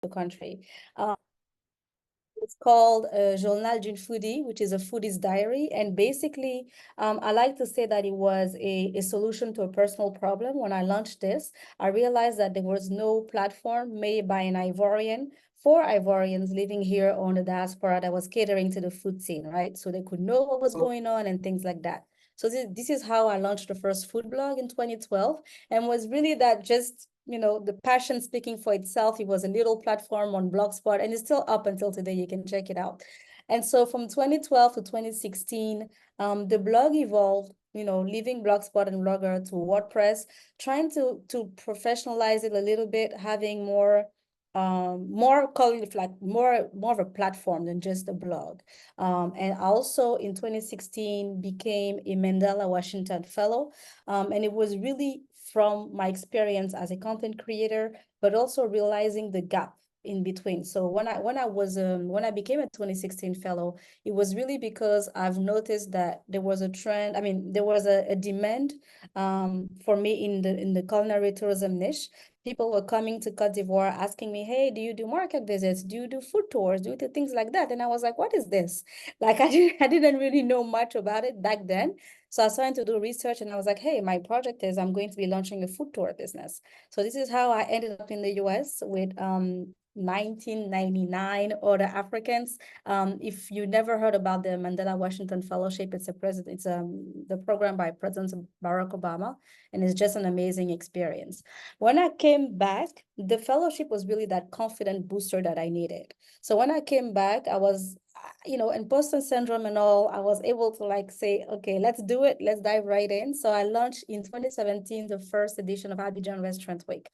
the country. It's called Journal d'une Foodie, which is a foodie's diary. And basically, I like to say that it was a solution to a personal problem. When I launched this, I realized that there was no platform made by an Ivorian for Ivorians living here on the diaspora that was catering to the food scene, right? So they could know what was going on and things like that. So this is how I launched the first food blog in 2012, and was really that just the passion speaking for itself. It was a little platform on Blogspot, and it's still up until today. You can check it out. And so from 2012 to 2016, the blog evolved, leaving Blogspot and Blogger to WordPress, trying to professionalize it a little bit, having more calling it like more of a platform than just a blog. And also in 2016 became a Mandela Washington Fellow. And it was really from my experience as a content creator, but also realizing the gap in between. So when I became a 2016 fellow, it was really because I've noticed that there was a trend. I mean, there was a demand for me in the culinary tourism niche. People were coming to Cote d'Ivoire asking me, hey, do you do market visits? Do you do food tours? Do you do things like that? And I was like, what is this? Like, I didn't really know much about it back then. So I was trying to do research, and I was like, hey, my project is I'm going to be launching a food tour business. So this is how I ended up in the US with 1999 other Africans. If you never heard about the Mandela Washington Fellowship, it's the program by President Barack Obama, and it's just an amazing experience. When I came back, the fellowship was really that confident booster that I needed. So when I came back, I was imposter syndrome and all, I was able to say, okay, let's do it. Let's dive right in. So I launched in 2017, the first edition of Abidjan Restaurant Week.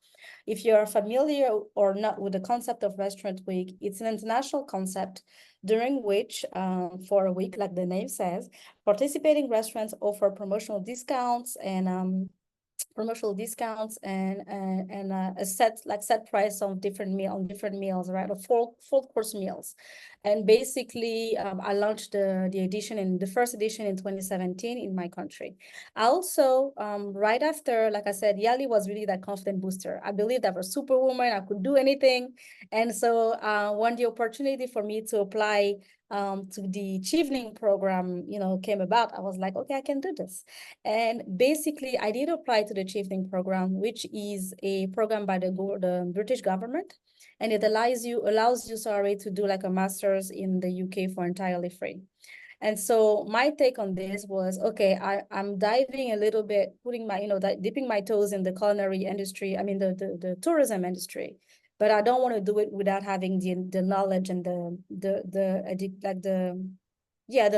If you're familiar or not with the concept of Restaurant Week, it's an international concept during which, for a week, like the name says, participating restaurants offer promotional discounts and a set price on different meals, right? Or full course meals. And basically, I launched the first edition in 2017 in my country. I also, right after, like I said, Yali was really that confident booster. I believed I was a superwoman, I could do anything. And so when the opportunity for me to apply to the Chevening program, came about, I was like, okay, I can do this. And basically, I did apply to the Chevening program, which is a program by the British government, and it allows you, to do like a master's in the UK for entirely free. And so my take on this was, okay, I'm diving a little bit, putting my, dipping my toes in the culinary industry, the tourism industry, but I don't want to do it without having the knowledge and the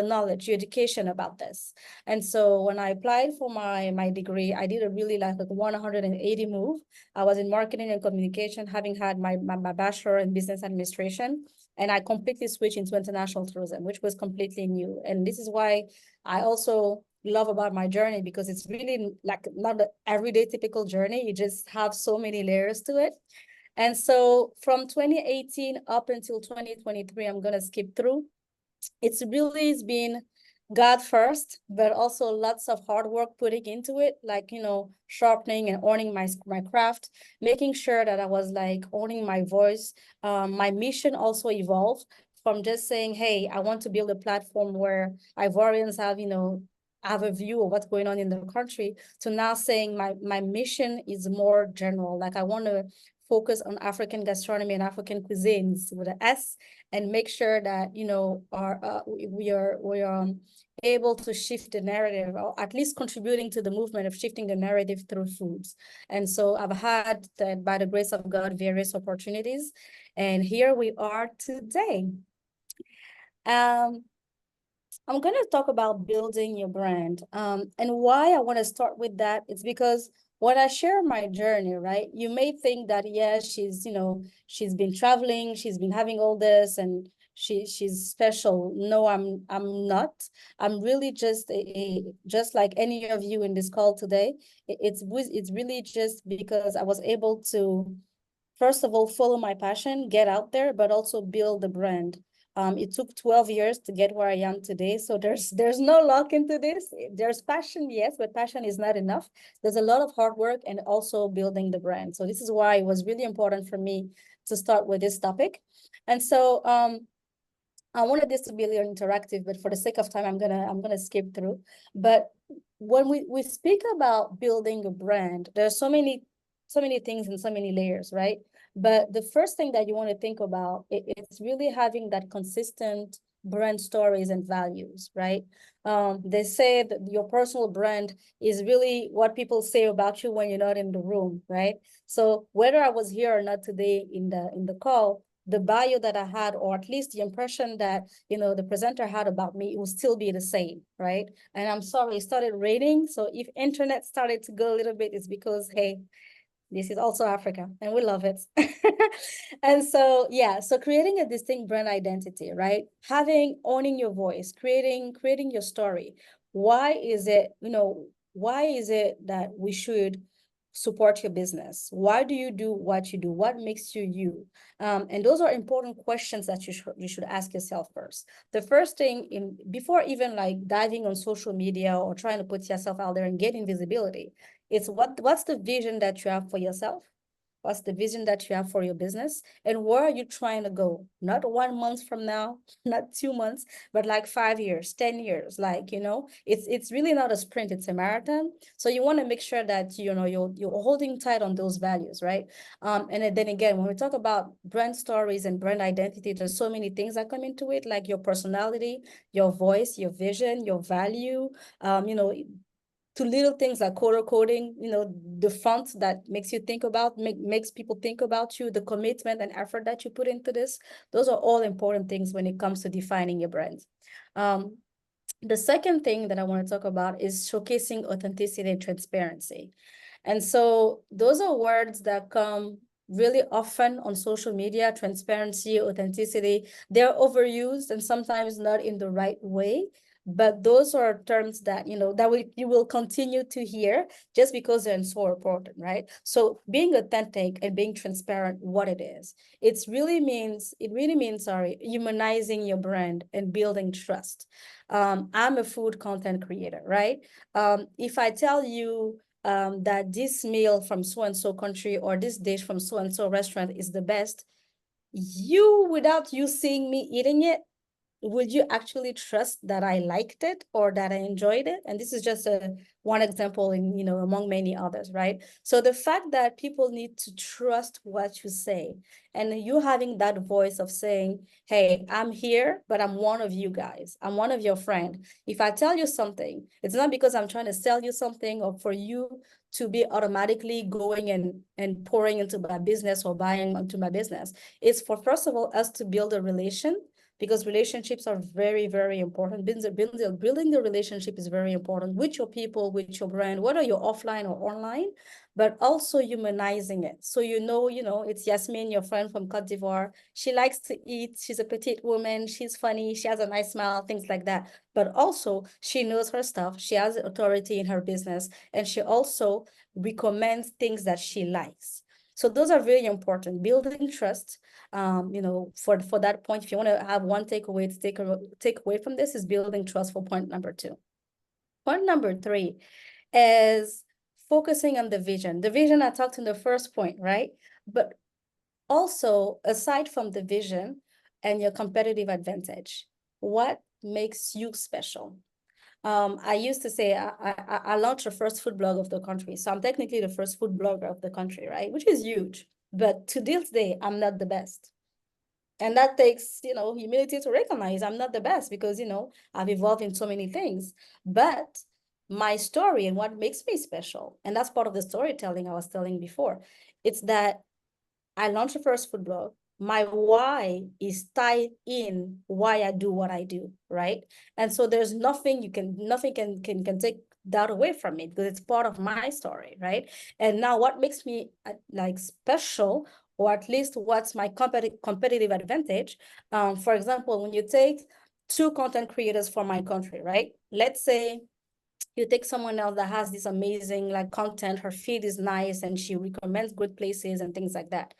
knowledge, the education about this. And so when I applied for my degree, I did a really like a 180 move. I was in marketing and communication, having had my bachelor in business administration, and I completely switched into international tourism, which was completely new. And this is why I also love about my journey, because it's really like not the everyday typical journey. You just have so many layers to it. And so from 2018 up until 2023, I'm going to skip through. It's been God first, but also lots of hard work putting into it, like, sharpening and owning my craft, making sure that I was like owning my voice. My mission also evolved from just saying, hey, I want to build a platform where Ivorians have a view of what's going on in the country, to now saying my mission is more general. Like, I want to focus on African gastronomy and African cuisines with an S, and make sure that we are able to shift the narrative, or at least contributing to the movement of shifting the narrative through foods. And so I've had that, by the grace of God, various opportunities, and here we are today. I'm going to talk about building your brand. And why I want to start with that, it's because when I share my journey, right, you may think that, yeah, she's been traveling, she's been having all this, and she's special. No, I'm not. I'm really just just like any of you in this call today. It's really just because I was able to, first of all, follow my passion, get out there, but also build the brand. It took 12 years to get where I am today. So there's no luck into this. There's passion, yes, but passion is not enough. There's a lot of hard work and also building the brand. So this is why it was really important for me to start with this topic. And so I wanted this to be a little interactive, but for the sake of time, I'm gonna skip through. But when we speak about building a brand, there's so many things and so many layers, right? But the first thing that you want to think about it's really having that consistent brand stories and values, right? They say that your personal brand is really what people say about you when you're not in the room, right? So whether I was here or not today in the call, the bio that I had, or at least the impression that, the presenter had about me, it will still be the same, right? And I'm sorry, it started raining. So if internet started to go a little bit, it's because, hey, this is also Africa and we love it. And so, yeah, so creating a distinct brand identity, right? Owning your voice, creating your story. Why is it, why is it that we should support your business? Why do you do what you do? What makes you you? And those are important questions that you should ask yourself first. The first thing before even like diving on social media or trying to put yourself out there and getting visibility, it's what's the vision that you have for yourself? What's the vision that you have for your business? And where are you trying to go? Not 1 month from now, not 2 months, but like 5 years, 10 years. Like, it's really not a sprint, it's a marathon. So you want to make sure that, you're holding tight on those values, right? And then again, when we talk about brand stories and brand identity, there's so many things that come into it, like your personality, your voice, your vision, your value, to little things like color coding, the font that makes you think about, makes people think about you, the commitment and effort that you put into this. Those are all important things when it comes to defining your brand. The second thing that I want to talk about is showcasing authenticity and transparency. And so those are words that come really often on social media: transparency, authenticity. They're overused and sometimes not in the right way. But those are terms that, you will continue to hear just because they're so important, right? So being authentic and being transparent, what it is, it really means, humanizing your brand and building trust. I'm a food content creator, right? If I tell you that this meal from so-and-so country or this dish from so-and-so restaurant is the best, without you seeing me eating it, would you actually trust that I liked it or that I enjoyed it? And this is just one example among many others, right? So the fact that people need to trust what you say, and you having that voice of saying, hey, I'm here, but I'm one of you guys. I'm one of your friend. If I tell you something, it's not because I'm trying to sell you something or for you to be automatically going and pouring into my business or buying into my business. It's for, first of all, us to build a relation, because relationships are very, very important. Building the relationship is very important with your people, with your brand, whether you're offline or online, but also humanizing it. So, it's Yasmin, your friend from Cote d'Ivoire. She likes to eat. She's a petite woman. She's funny. She has a nice smile, things like that. But also she knows her stuff. She has authority in her business, and she also recommends things that she likes. So those are very important. Building trust, for that point, if you want to have one takeaway to take away from this, is building trust for point number 2. Point number 3 is focusing on the vision. The vision I talked in the first point, right? But also, aside from the vision and your competitive advantage, what makes you special? I used to say I launched the first food blog of the country. So I'm technically the first food blogger of the country, right? Which is huge. But to this day, I'm not the best. And that takes, humility to recognize I'm not the best, because, I've evolved in so many things. But my story and what makes me special, and that's part of the storytelling I was telling before, it's that I launched the first food blog. My why is tied in why I do what I do, right? And so there's nothing can take that away from me, because it's part of my story, right? And now what makes me like special, or at least what's my competitive advantage? For example, when you take 2 content creators from my country, right? Let's say you take someone else that has this amazing like content, her feed is nice and she recommends good places and things like that.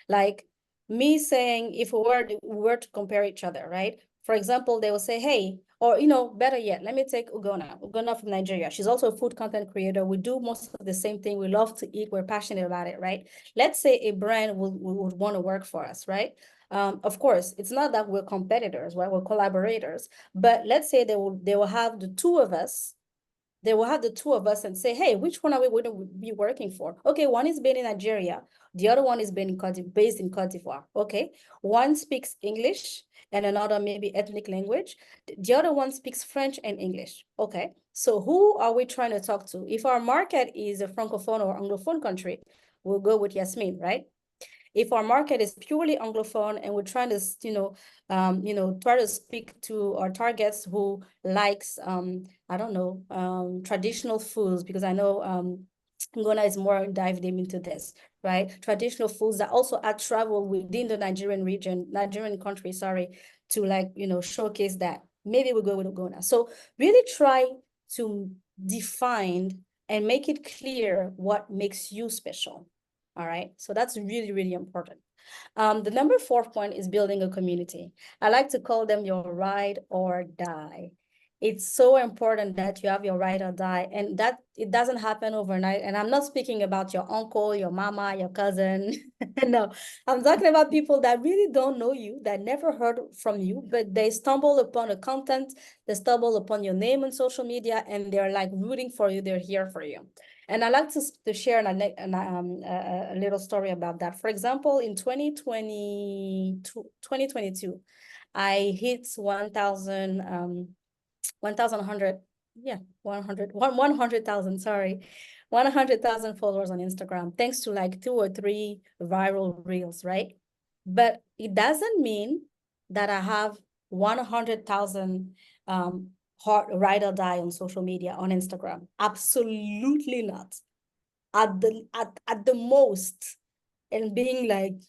Like me saying, if we were to compare each other, right? For example, they will say, hey, Or, better yet, let me take Ugonna from Nigeria. She's also a food content creator. We do most of the same thing. We love to eat. We're passionate about it, right? Let's say a brand would want to work for us, right? Of course, it's not that we're competitors, right? We're collaborators. But let's say they will have the two of us. They will have the two of us and say, hey, which one are we going to be working for? Okay, one is based in Nigeria. The other one is based in Cote d'Ivoire. Okay, one speaks English and another maybe ethnic language. The other one speaks French and English. Okay, so who are we trying to talk to? If our market is a Francophone or Anglophone country, we'll go with Yasmin, right? If our market is purely Anglophone and we're trying to, try to speak to our targets who likes, I don't know, traditional foods, because I know Ngona is more dive deep into this, right? Traditional foods that also add travel within the Nigerian country, sorry, to showcase that. Maybe we'll go with Ngona. So really try to define and make it clear what makes you special. All right, so that's really, really important. The number 4 point is building a community. I like to call them your ride or die. It's so important that you have your ride or die, and that it doesn't happen overnight. And I'm not speaking about your uncle, your mama, your cousin. No, I'm talking about people that really don't know you, that never heard from you, but they stumble upon the content, they stumble upon your name on social media, and they're like rooting for you, they're here for you. And I like to share a little story about that. For example, in 2022, I hit 1,100, yeah, 100,000, sorry, 100,000 followers on Instagram, thanks to like 2 or 3 viral reels, right? But it doesn't mean that I have 100,000 ride or die on social media, on Instagram. Absolutely not. At the most, and being like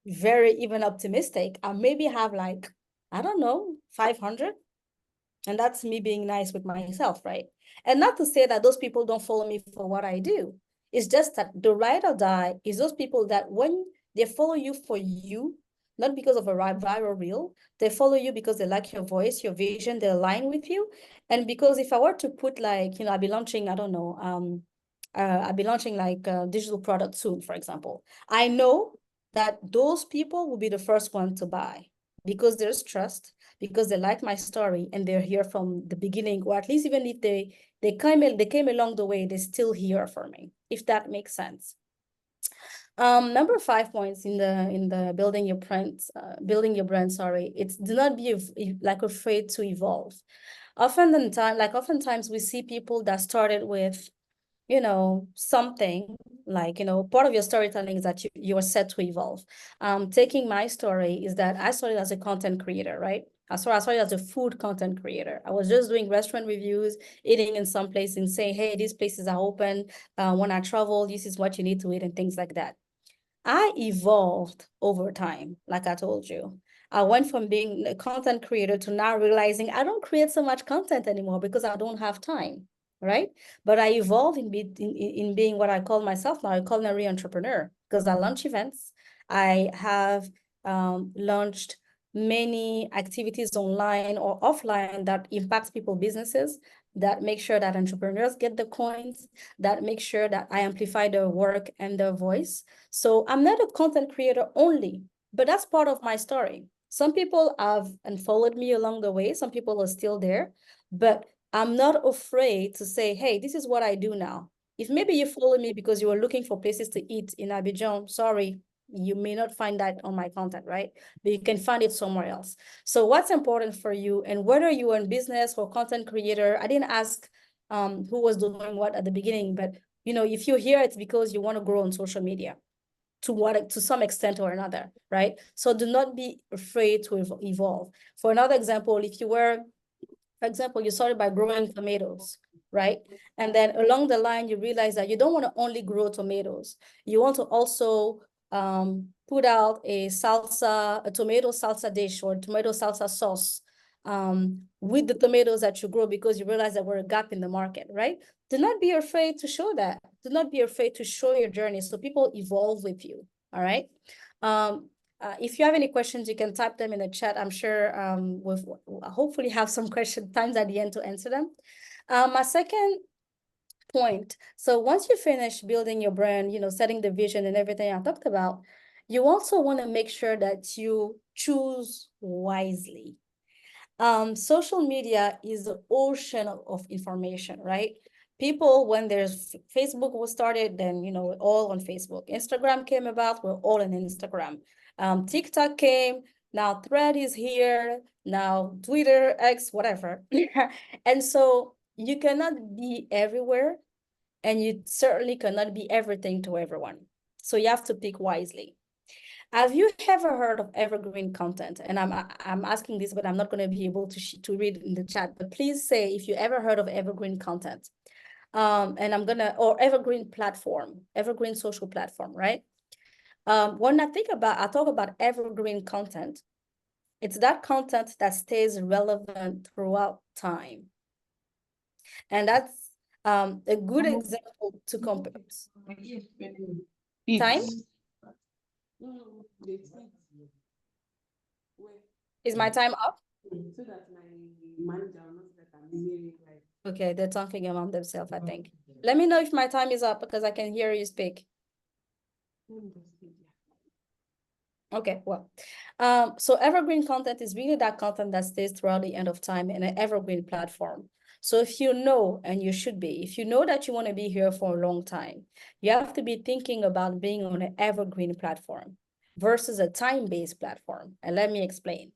very even optimistic, I maybe have like, I don't know, 500. And that's me being nice with myself, right? And not to say that those people don't follow me for what I do. It's just that the ride or die is those people that when they follow you for you, not because of a viral reel, they follow you because they like your voice, your vision, they align with you. And because if I were to put like, I'll be launching, I don't know, I'll be launching like a digital product soon, for example. I know that those people will be the first one to buy because there's trust, because they like my story and they're here from the beginning, or at least even if they came along the way, they're still here for me, if that makes sense. Number 5 points in the building your brand, sorry, it's do not be like afraid to evolve. Oftentimes we see people that started with something like, part of your storytelling is that you are set to evolve. Taking my story is that I started as a content creator, right? I started as a food content creator. I was just doing restaurant reviews, eating in some place and saying, hey, these places are open. When I travel, this is what you need to eat and things like that. I evolved over time, like I told you. I went from being a content creator to now realizing I don't create so much content anymore because I don't have time, right? But I evolved in being what I call myself now, a culinary entrepreneur, because I launch events. I have launched many activities online or offline that impacts people's businesses, that make sure that entrepreneurs get the coins, that make sure that I amplify their work and their voice. So I'm not a content creator only, but that's part of my story. Some people have unfollowed me along the way. Some people are still there, but I'm not afraid to say, hey, this is what I do now. If maybe you follow me because you were looking for places to eat in Abidjan, sorry, you may not find that on my content, right? But you can find it somewhere else. So what's important for you, and whether you're in business or content creator, I didn't ask who was doing what at the beginning, but if you're here, it's because you want to grow on social media to some extent or another, right? So do not be afraid to evolve. For another example, for example, you started by growing tomatoes, right? And then along the line, you realize that you don't want to only grow tomatoes. You want to also put out a tomato salsa dish or tomato salsa sauce with the tomatoes that you grow, because you realize that we're a gap in the market, right? Do not be afraid to show that. Do not be afraid to show your journey so people evolve with you, all right? If you have any questions, you can type them in the chat. I'm sure we'll hopefully have some question times at the end to answer them. My second point. So once you finish building your brand, setting the vision and everything I talked about, you also want to make sure that you choose wisely. Social media is the ocean of information, right? People, when there's Facebook was started, then, we're all on Facebook. Instagram came about, we're all on Instagram. TikTok came, now Thread is here, now Twitter, X, whatever. And so you cannot be everywhere, and you certainly cannot be everything to everyone. So you have to pick wisely. Have you ever heard of evergreen content? And I'm asking this, but I'm not going to be able to read in the chat. But please say if you ever heard of evergreen content. And or evergreen platform, evergreen social platform, right? When I talk about evergreen content, it's that content that stays relevant throughout time. And that's a good example to compare. Time? Is my time up? So that my manager will not that I'm hearing like. Okay, they're talking among themselves, I think. Let me know if my time is up because I can hear you speak. Okay, well, so evergreen content is really that content that stays throughout the end of time in an evergreen platform. So if you know, and you should be, if you know that you want to be here for a long time, you have to be thinking about being on an evergreen platform versus a time-based platform. And let me explain.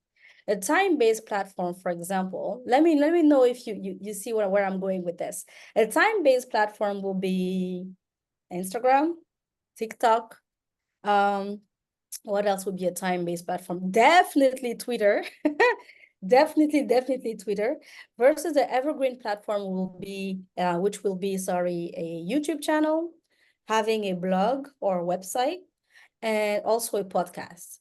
A time-based platform, for example, let me know if you see where I'm going with this. A time-based platform will be Instagram, TikTok, what else would be a time-based platform? Definitely Twitter. definitely Twitter. Versus the evergreen platform will be, which will be, a YouTube channel, having a blog or website, and also a podcast.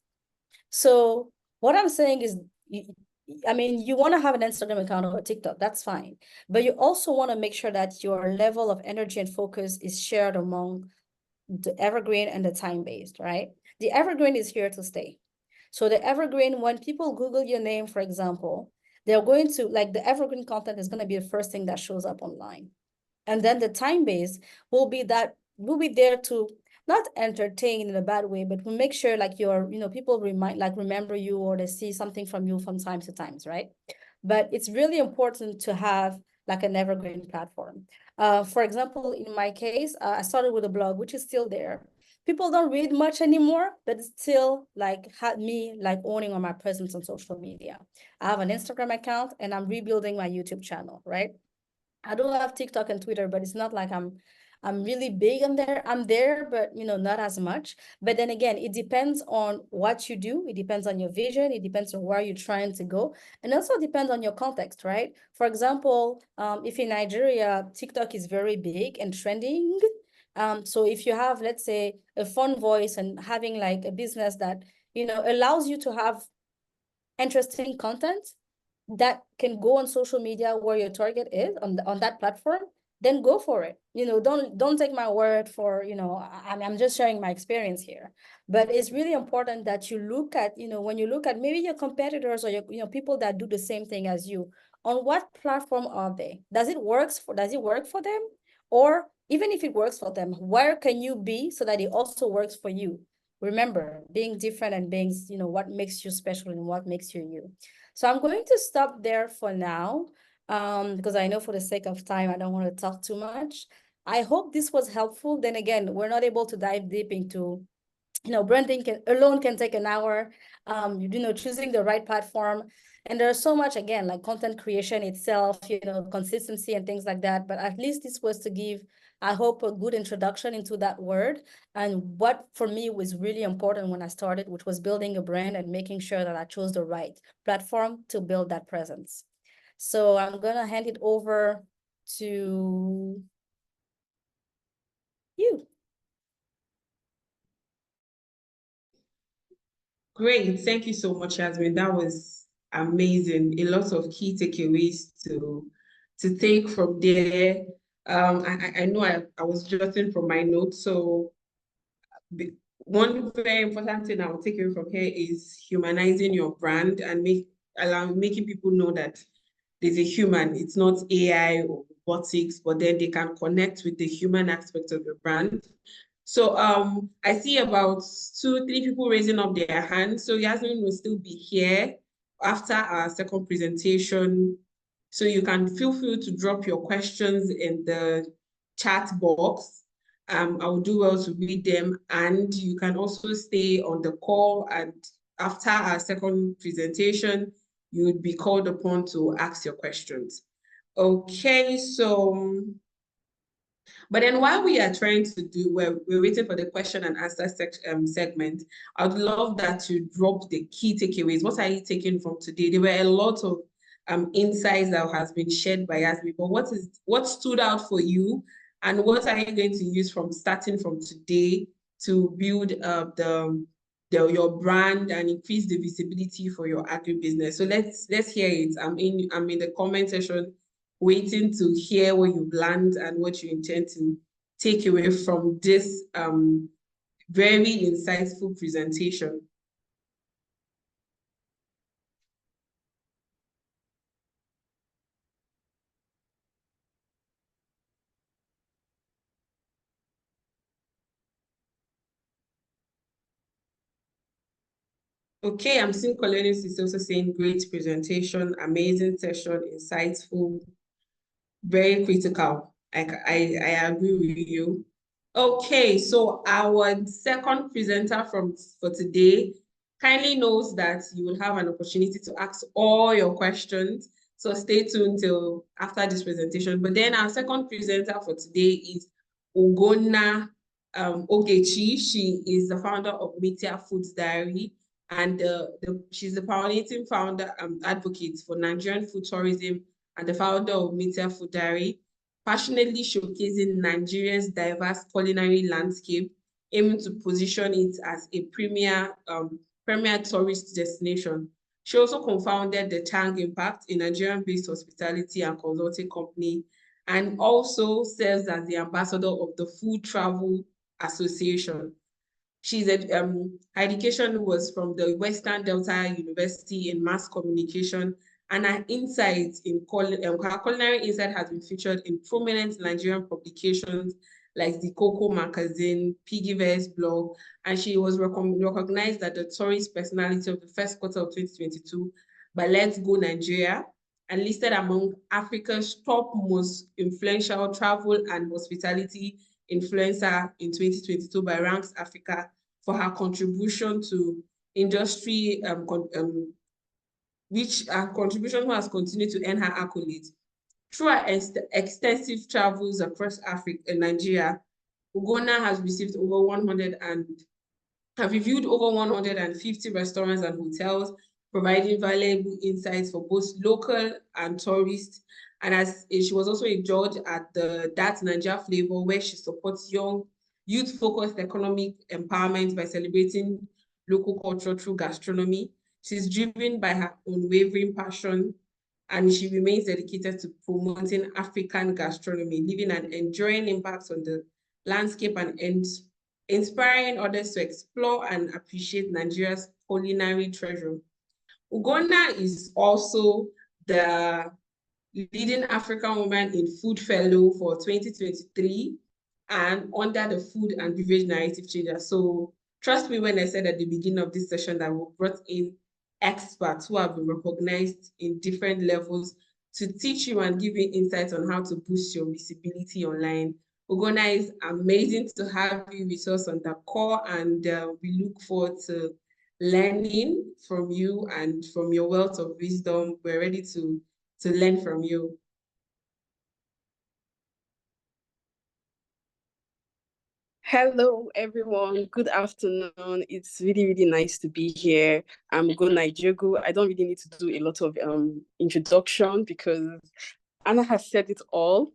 So what I'm saying is, you want to have an Instagram account or a TikTok, that's fine. But you also want to make sure that your level of energy and focus is shared among the evergreen and the time-based, right? The evergreen is here to stay. So the evergreen, when people Google your name, for example, they're going to, like, the evergreen content is going to be the first thing that shows up online. And then the time-based will be there to not entertain in a bad way, but will make sure like people remember you, or they see something from you from time to times, right? But it's really important to have like an evergreen platform. For example, in my case, I started with a blog, which is still there. People don't read much anymore, but it's still like had me like owning on my presence on social media. I have an Instagram account and I'm rebuilding my YouTube channel, right? I do have TikTok and Twitter, but it's not like I'm really big on there. I'm there, but not as much. But then again, it depends on what you do. It depends on your vision. It depends on where you're trying to go. And also depends on your context, right? For example, if in Nigeria, TikTok is very big and trending. So if you have, let's say, a fun voice and having like a business that, allows you to have interesting content, that can go on social media where your target is on that platform, then go for it. Don't take my word for, I'm just sharing my experience here. But it's really important that you look at, when you look at maybe your competitors or your people that do the same thing as you, on what platform are they? Does it work for them? Or even if it works for them, where can you be so that it also works for you? Remember, being different and being, what makes you special and what makes you you. So I'm going to stop there for now, because I know for the sake of time, I don't want to talk too much. I hope this was helpful. Then again, we're not able to dive deep into, branding alone can take an hour, choosing the right platform. And there's so much, again, like content creation itself, consistency and things like that. But at least this was to give, I hope, a good introduction into that word. And what for me was really important when I started, which was building a brand and making sure that I chose the right platform to build that presence. So I'm going to hand it over to you. Great. Thank you so much, Yasmin. That was amazing. A lot of key takeaways to take from there. I know I was jotting from my notes. So one very important thing I will take away from here is humanizing your brand and making people know that there's a human. It's not AI or robotics, but then they can connect with the human aspect of your brand. So I see about 2, 3 people raising up their hands. So Yasmin will still be here after our second presentation. So you can feel free to drop your questions in the chat box. I will do well to read them, and you can also stay on the call, and after our second presentation, you would be called upon to ask your questions. Okay, so, but then while we are trying to do, we're waiting for the question and answer segment, I'd love that you drop the key takeaways. What are you taking from today? There were a lot of insights that has been shared by us, but what stood out for you, and what are you going to use from starting from today to build your brand and increase the visibility for your agribusiness? So let's hear it. I'm in the comment section waiting to hear what you've learned and what you intend to take away from this very insightful presentation. Okay, I'm seeing Colonius is also saying great presentation, amazing session, insightful, very critical. I agree with you. Okay, so our second presenter for today kindly knows that you will have an opportunity to ask all your questions. So stay tuned till after this presentation. But then our second presenter for today is Ugonna Ogechi. She is the founder of Meteor Foods Diary, and she's the pioneering founder advocate for Nigerian food tourism and the founder of Meteor Food Diary, passionately showcasing Nigeria's diverse culinary landscape, aiming to position it as a premier tourist destination. She also co-founded the Chang Impact, a Nigerian-based hospitality and consulting company, and also serves as the ambassador of the Food Travel Association. Her education was from the Western Delta University in mass communication, and her insights in her culinary insight has been featured in prominent Nigerian publications like the Coco magazine, Piggyverse blog, and she was recognized as the tourist personality of the first quarter of 2022 by Let's Go Nigeria, and listed among Africa's top most influential travel and hospitality influencer in 2022 by Ranks Africa for her contribution to industry, which her contribution has continued to earn her accolades. Through her extensive travels across Africa and Nigeria, Ugonna has received over 100 and have reviewed over 150 restaurants and hotels, providing valuable insights for both local and tourists. And as she was also a judge at the That Nigeria Flavor, where she supports youth-focused economic empowerment by celebrating local culture through gastronomy. She's driven by her unwavering passion, and she remains dedicated to promoting African gastronomy, leaving an enduring impact on the landscape and inspiring others to explore and appreciate Nigeria's culinary treasure. Ugonna is also the leading African woman in Food Fellow for 2023 and under the Food and Beverage Narrative Changer. So trust me when I said at the beginning of this session that we brought in experts who have been recognized in different levels to teach you and give you insights on how to boost your visibility online. Ugonna, is amazing to have you with us on the call, and we look forward to learning from you and from your wealth of wisdom. We're ready to learn from you. Hello, everyone. Good afternoon. It's really, really nice to be here. I'm Ugonna Ijogu. I don't really need to do a lot of introduction because Anna has said it all.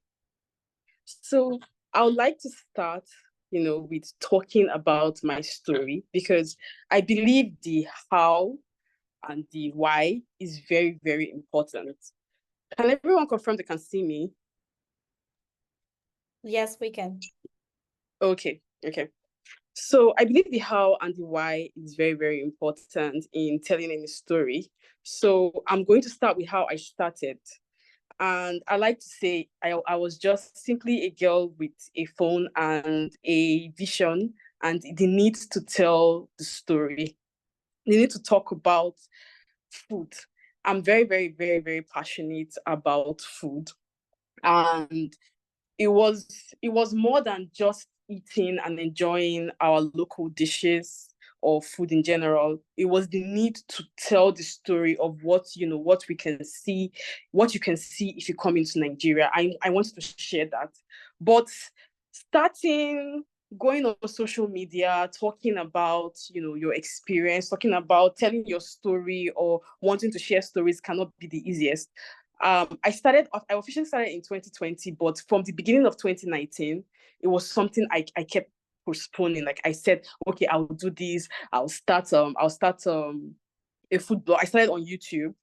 So I would like to start, with talking about my story, because I believe the how and the why is very, very important. Can everyone confirm they can see me? Yes, we can. Okay. So I believe the how and the why is very, very important in telling any story. So I'm going to start with how I started. And I like to say I was just simply a girl with a phone and a vision and the need to tell the story. The need to talk about food. I'm very, very, very, very passionate about food. And it was more than just eating and enjoying our local dishes or food in general. It was the need to tell the story of what we can see, what you can see if you come into Nigeria. I wanted to share that. But starting going on social media, talking about your experience, talking about telling your story or wanting to share stories cannot be the easiest. I officially started in 2020, but from the beginning of 2019, it was something I kept postponing. Like I said, okay, I'll do this. I'll start a food blog. I started on YouTube.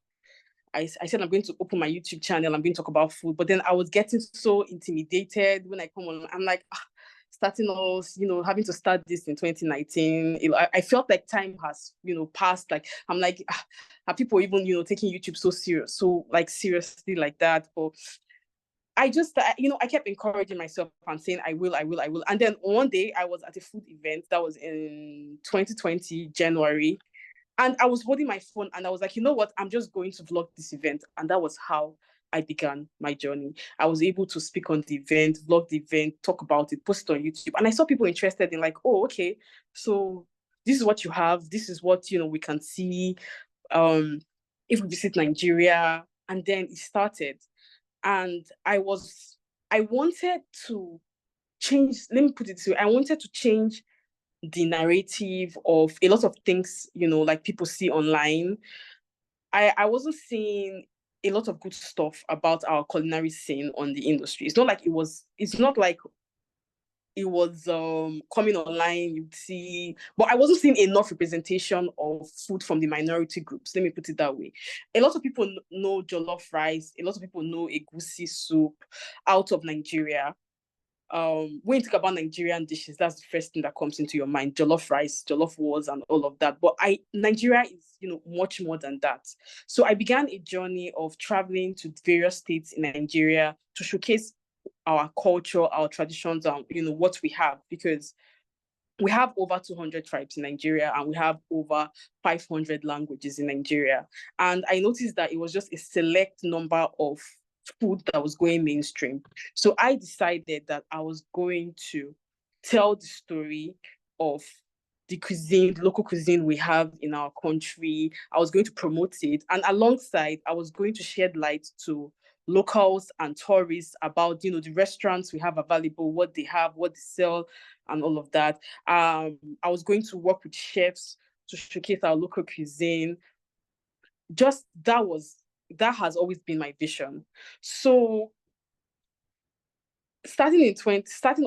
I said I'm going to open my YouTube channel. I'm going to talk about food. But then I was getting so intimidated when I come on. I'm like, starting all, having to start this in 2019. I felt like time has, passed. Like, I'm like, are people even, taking YouTube so serious? So like seriously like that? But I just, I kept encouraging myself and saying, I will. And then one day I was at a food event that was in 2020, January. And I was holding my phone and I was like, you know what? I'm just going to vlog this event. And that was how I began my journey. I was able to speak on the event, vlog the event, talk about it, post it on YouTube. And I saw people interested in like, oh, okay, so this is what you have. This is what, we can see if we visit Nigeria. And then it started. And I wanted to change, let me put it this way, I wanted to change the narrative of a lot of things, like people see online. I wasn't seeing a lot of good stuff about our culinary scene on the industry. It's not like it was coming online, you'd see, but I wasn't seeing enough representation of food from the minority groups. Let me put it that way. A lot of people know jollof rice, a lot of people know egusi soup out of Nigeria. When you think about Nigerian dishes, that's the first thing that comes into your mind: jollof rice, jollof wars, and all of that. But Nigeria is, much more than that. So I began a journey of traveling to various states in Nigeria to showcase our culture, our traditions, and what we have, because we have over 200 tribes in Nigeria and we have over 500 languages in Nigeria. And I noticed that it was just a select number of food that was going mainstream. So I decided that I was going to tell the story of the cuisine, the local cuisine we have in our country. I was going to promote it. And alongside, I was going to shed light to locals and tourists about, the restaurants we have available, what they have, what they sell, and all of that. I was going to work with chefs to showcase our local cuisine. Just that has always been my vision. So starting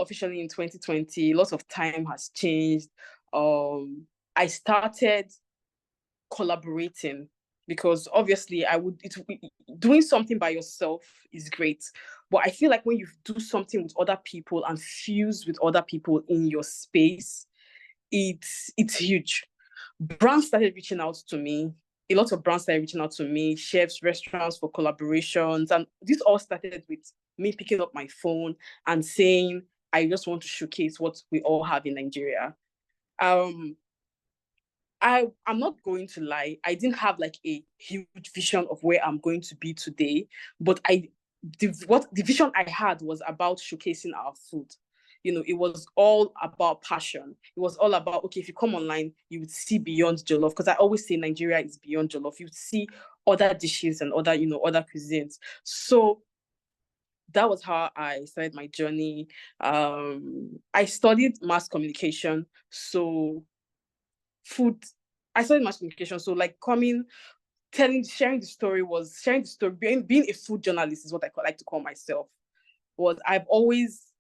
officially in 2020, lots of time has changed. I started collaborating because obviously doing something by yourself is great, but I feel like when you do something with other people and fuse with other people in your space, it's huge. Brands started reaching out to me. A lot of brands started reaching out to me, chefs, restaurants, for collaborations. And this all started with me picking up my phone and saying, I just want to showcase what we all have in Nigeria. I'm not going to lie. I didn't have like a huge vision of where I'm going to be today, but the vision I had was about showcasing our food. It was all about passion. It was all about, okay, if you come online, you would see beyond jollof. Because I always say Nigeria is beyond jollof. You would see other dishes and other cuisines. So that was how I started my journey. I studied mass communication. So I studied mass communication. So like sharing the story, being a food journalist is what I like to call myself. I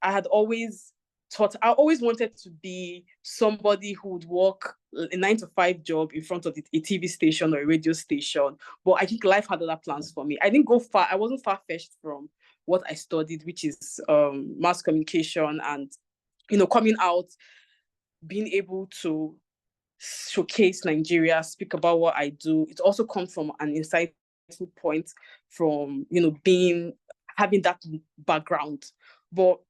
had always thought, I always wanted to be somebody who would work a 9 to 5 job in front of a TV station or a radio station. But I think life had other plans for me. I didn't go far. I wasn't far-fetched from what I studied, which is mass communication and, coming out being able to showcase Nigeria, speak about what I do. It also comes from an insightful point from, having that background. But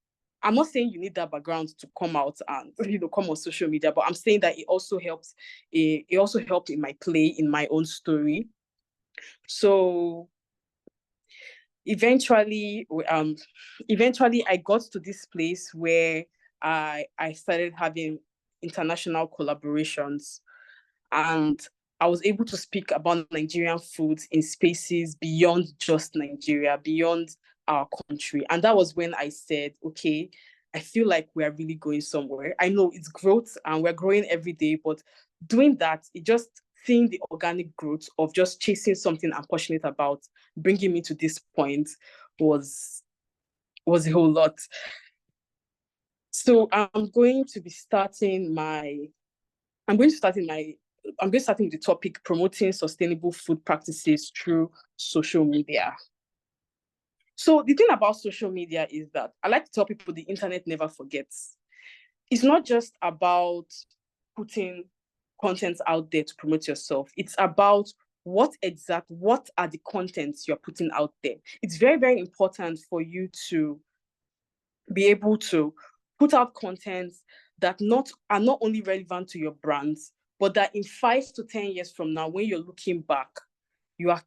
I'm not saying you need that background to come out and, come on social media, but I'm saying that it also helps. It also helped in my play, in my own story. So eventually I got to this place where I started having international collaborations, and I was able to speak about Nigerian foods in spaces beyond just Nigeria, beyond our country. And that was when I said, okay, I feel like we are really going somewhere. I know it's growth and we're growing every day, but doing that, it just seeing the organic growth of just chasing something I'm passionate about, bringing me to this point was a whole lot. So I'm going to start with the topic promoting sustainable food practices through social media. So the thing about social media is that I like to tell people the internet never forgets. It's not just about putting content out there to promote yourself. It's about what are the contents you're putting out there. It's very, very important for you to be able to put out contents that are not only relevant to your brands, but that in 5 to 10 years from now, when you're looking back, you're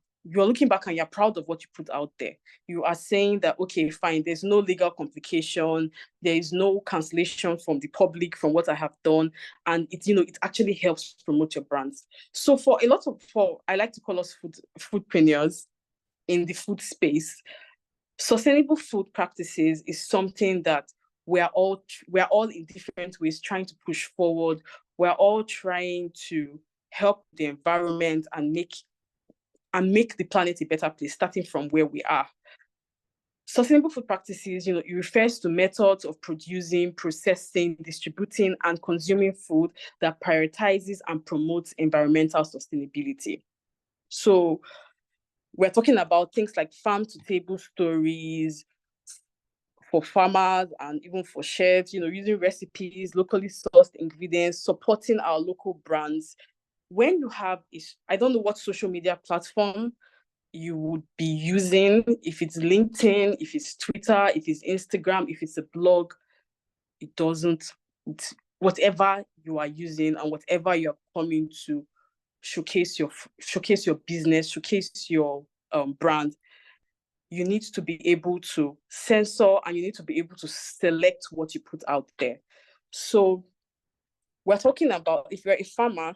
looking back and you're proud of what you put out there. You are saying that, okay, fine, there's no legal complication, there is no cancellation from the public from what I have done, and it actually helps promote your brands. So for I like to call us foodpreneurs in the food space, sustainable food practices is something that we're all in different ways trying to push forward. We're all trying to help the environment and make the planet a better place, starting from where we are. Sustainable food practices, it refers to methods of producing, processing, distributing, and consuming food that prioritizes and promotes environmental sustainability. So we're talking about things like farm-to-table stories for farmers and even for chefs, using recipes, locally sourced ingredients, supporting our local brands. When you have, I don't know what social media platform you would be using, if it's LinkedIn, if it's Twitter, if it's Instagram, if it's a blog, whatever you are using and whatever you're coming to showcase your business, showcase your brand, you need to be able to censor and you need to be able to select what you put out there. So we're talking about, if you're a farmer,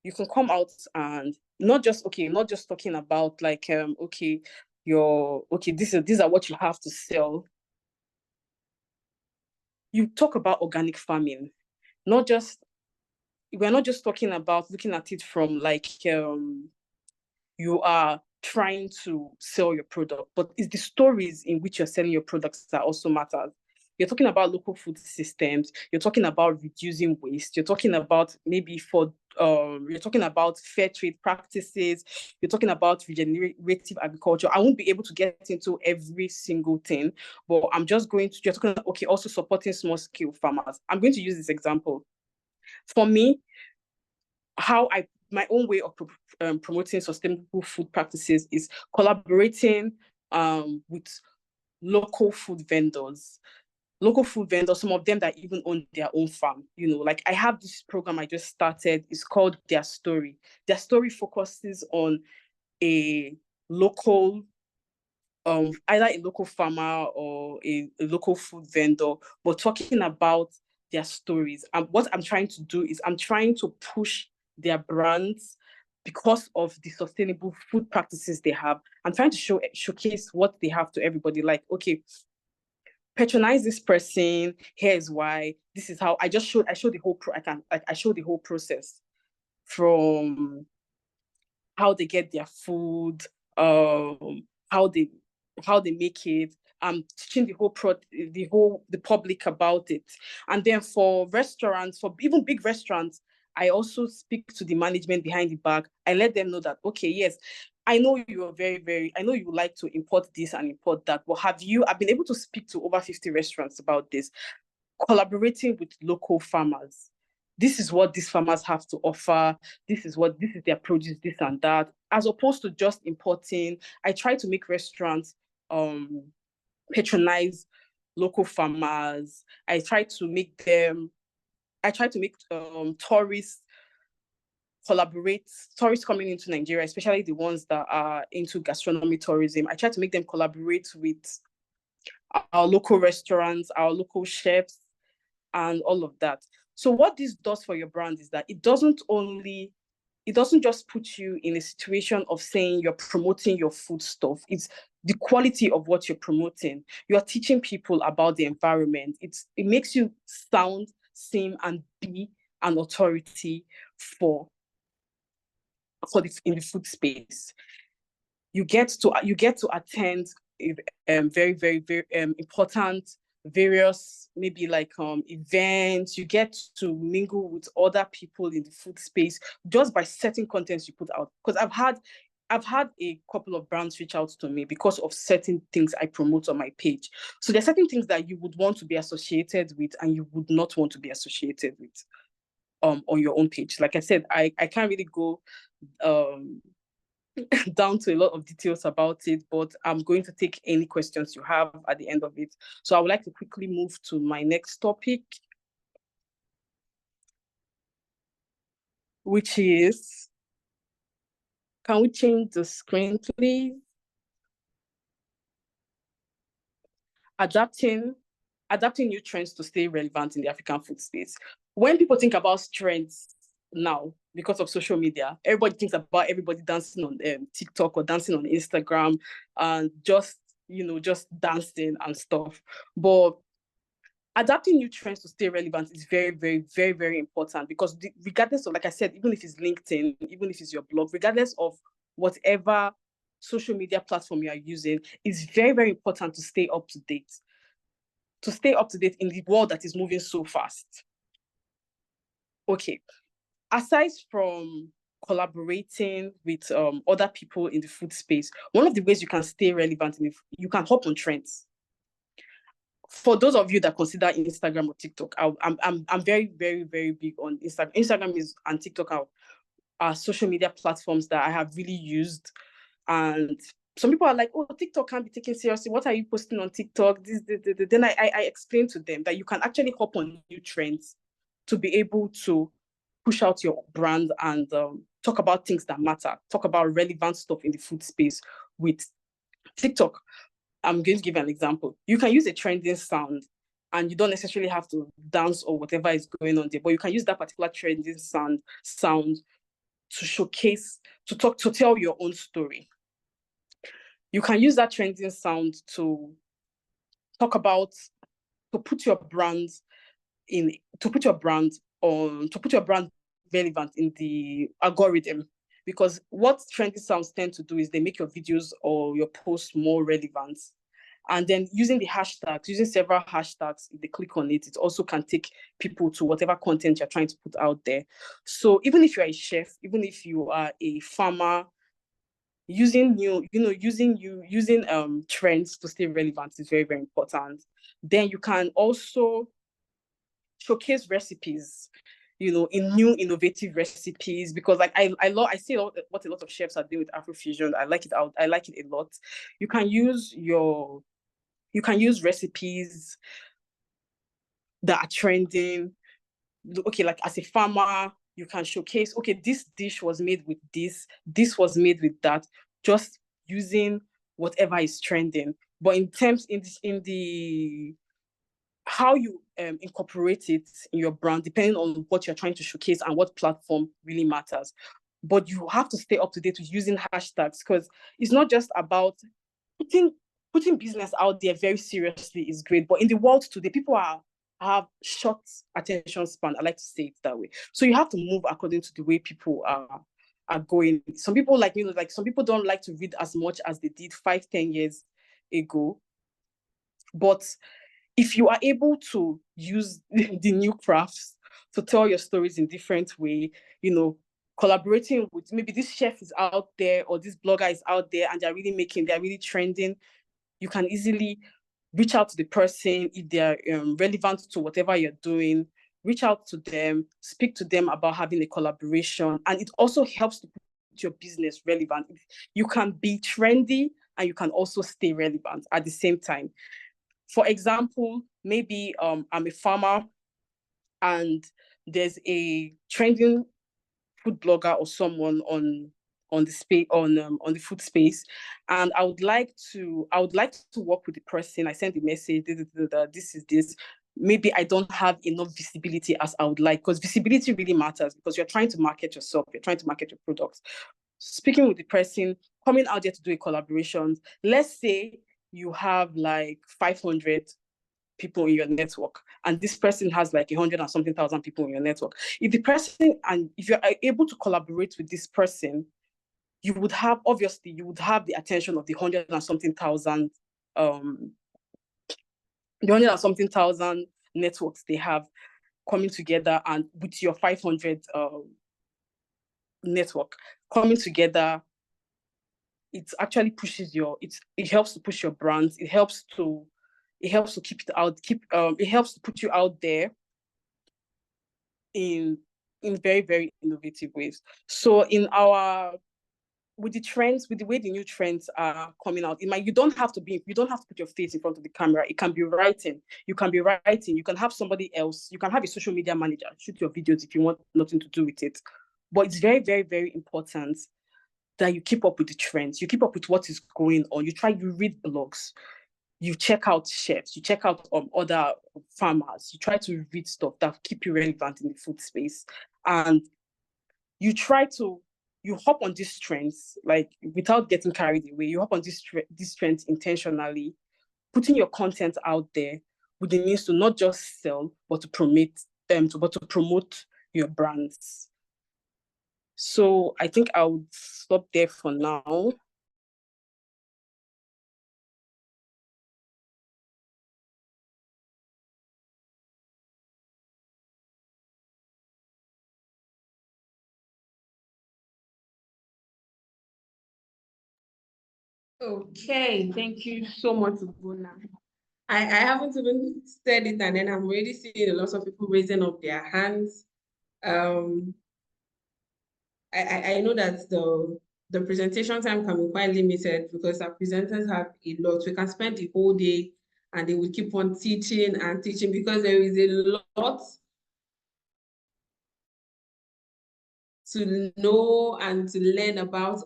you can come out and not just talking about like, these are what you have to sell. You talk about organic farming, we're not just talking about looking at it from like, you are trying to sell your product, but it's the stories in which you're selling your products that also matters. You're talking about local food systems. You're talking about reducing waste. You're talking about you're talking about fair trade practices. You're talking about regenerative agriculture. I won't be able to get into every single thing, but you're talking about, okay, also supporting small scale farmers. I'm going to use this example. For me, my own way of promoting sustainable food practices is collaborating with local food vendors, some of them that even own their own farm. Like I have this program I just started, it's called Their Story. Their Story focuses on a local, either a local farmer or a local food vendor, but talking about their stories. And what I'm trying to do is I'm trying to push their brands because of the sustainable food practices they have. I'm trying to showcase what they have to everybody. Like, okay, patronize this person. Here's why. This is how I show the whole I show the whole process from how they get their food, how they make it. I'm teaching the public about it. And then for restaurants, for even big restaurants, I also speak to the management behind the back. I let them know that, okay, yes, I know you are I know you like to import this and import that, but I've been able to speak to over 50 restaurants about this. collaborating with local farmers. This is what these farmers have to offer. This is their produce, this and that. As opposed to just importing, I try to make restaurants patronize local farmers. I try to make tourists collaborate, tourists coming into Nigeria, especially the ones that are into gastronomy tourism. I try to make them collaborate with our local restaurants, our local chefs, and all of that. So what this does for your brand is that it doesn't just put you in a situation of saying you're promoting your food stuff. It's the quality of what you're promoting. You're teaching people about the environment. It makes you sound, seem, and be an authority in the food space. You get to attend very, very, very important various maybe like events. You get to mingle with other people in the food space just by certain contents you put out. Because I've had a couple of brands reach out to me because of certain things I promote on my page. So there are certain things that you would want to be associated with and you would not want to be associated with on your own page. Like I said, I can't really go down to a lot of details about it, but I'm going to take any questions you have at the end of it. So I would like to quickly move to my next topic, which is, can we change the screen, please? Adapting new trends to stay relevant in the African food space. When people think about trends now, because of social media, everybody thinks about everybody dancing on TikTok or dancing on Instagram and just dancing and stuff. But adapting new trends to stay relevant is very, very, very, very important, because regardless of, like I said, even if it's LinkedIn, even if it's your blog, regardless of whatever social media platform you are using, it's very, very important to stay up to date. To stay up to date in the world that is moving so fast. Okay. Aside from collaborating with other people in the food space, one of the ways you can stay relevant, you can hop on trends. For those of you that consider Instagram or TikTok, I'm very, very, very big on Instagram. Instagram and TikTok are social media platforms that I have really used. And some people are like, oh, TikTok can't be taken seriously. What are you posting on TikTok? Then I explain to them that you can actually hop on new trends to be able to push out your brand and talk about things that matter, talk about relevant stuff in the food space with TikTok. I'm going to give you an example. You can use a trending sound and you don't necessarily have to dance or whatever is going on there, but you can use that particular trending sound to showcase, to tell your own story. You can use that trending sound to talk about, to put your brand relevant in the algorithm. Because what trendy sounds tend to do is they make your videos or your posts more relevant. And then using several hashtags, if they click on it, it also can take people to whatever content you're trying to put out there. So even if you're a chef, even if you are a farmer, using trends to stay relevant is very, very important. Then you can also showcase recipes, in new innovative recipes, because like I see what a lot of chefs are doing with Afrofusion. I like it a lot. You can use recipes that are trending. Okay, like as a farmer, you can showcase, okay, this dish was made with this was made with that, just using whatever is trending. But in the how you incorporate it in your brand, depending on what you're trying to showcase and what platform really matters. But you have to stay up to date with using hashtags, because it's not just about putting business out there very seriously is great. But in the world today, people have short attention span. I like to say it that way. So you have to move according to the way people are going. Some people some people don't like to read as much as they did 5-10 years ago. But if you are able to use the new crafts to tell your stories in different way, collaborating with, maybe this chef is out there or this blogger is out there and they're really trending, you can easily reach out to the person if they're relevant to whatever you're doing. Reach out to them, speak to them about having a collaboration. And it also helps to put your business relevant. You can be trendy and you can also stay relevant at the same time. For example, maybe I'm a farmer and there's a trending food blogger or someone on the space on the food space, and I would like to work with the person. I send the message, this is this. Maybe I don't have enough visibility as I would like, because visibility really matters, because you're trying to market yourself, you're trying to market your products. Speaking with the person, coming out there to do a collaboration. Let's say you have like 500 people in your network, and this person has like 100 and something thousand people in your network. If you're able to collaborate with this person, you would have the attention of the 100 and something thousand networks they have coming together, and with your 500 network coming together, it actually pushes it helps to push your brand. It helps to keep it out, it helps to put you out there in very, very innovative ways. So with the way the new trends are coming out, you don't have to put your face in front of the camera. It can be writing. You can have somebody else. You can have a social media manager shoot your videos if you want nothing to do with it. But it's very, very, very important that you keep up with the trends. You keep up with what is going on. You read blogs. You check out chefs. You check out other farmers. You try to read stuff that keep you relevant in the food space. And you hop on these trends, like, without getting carried away. You hop on these trends intentionally, putting your content out there with the means to not just sell, but to promote your brands. So I think I would stop there for now. Okay, thank you so much, Ubona. I haven't even said it, and then I'm already seeing a lot of people raising up their hands. I know that the presentation time can be quite limited because our presenters have a lot. We can spend the whole day and they will keep on teaching and teaching, because there is a lot to know and to learn about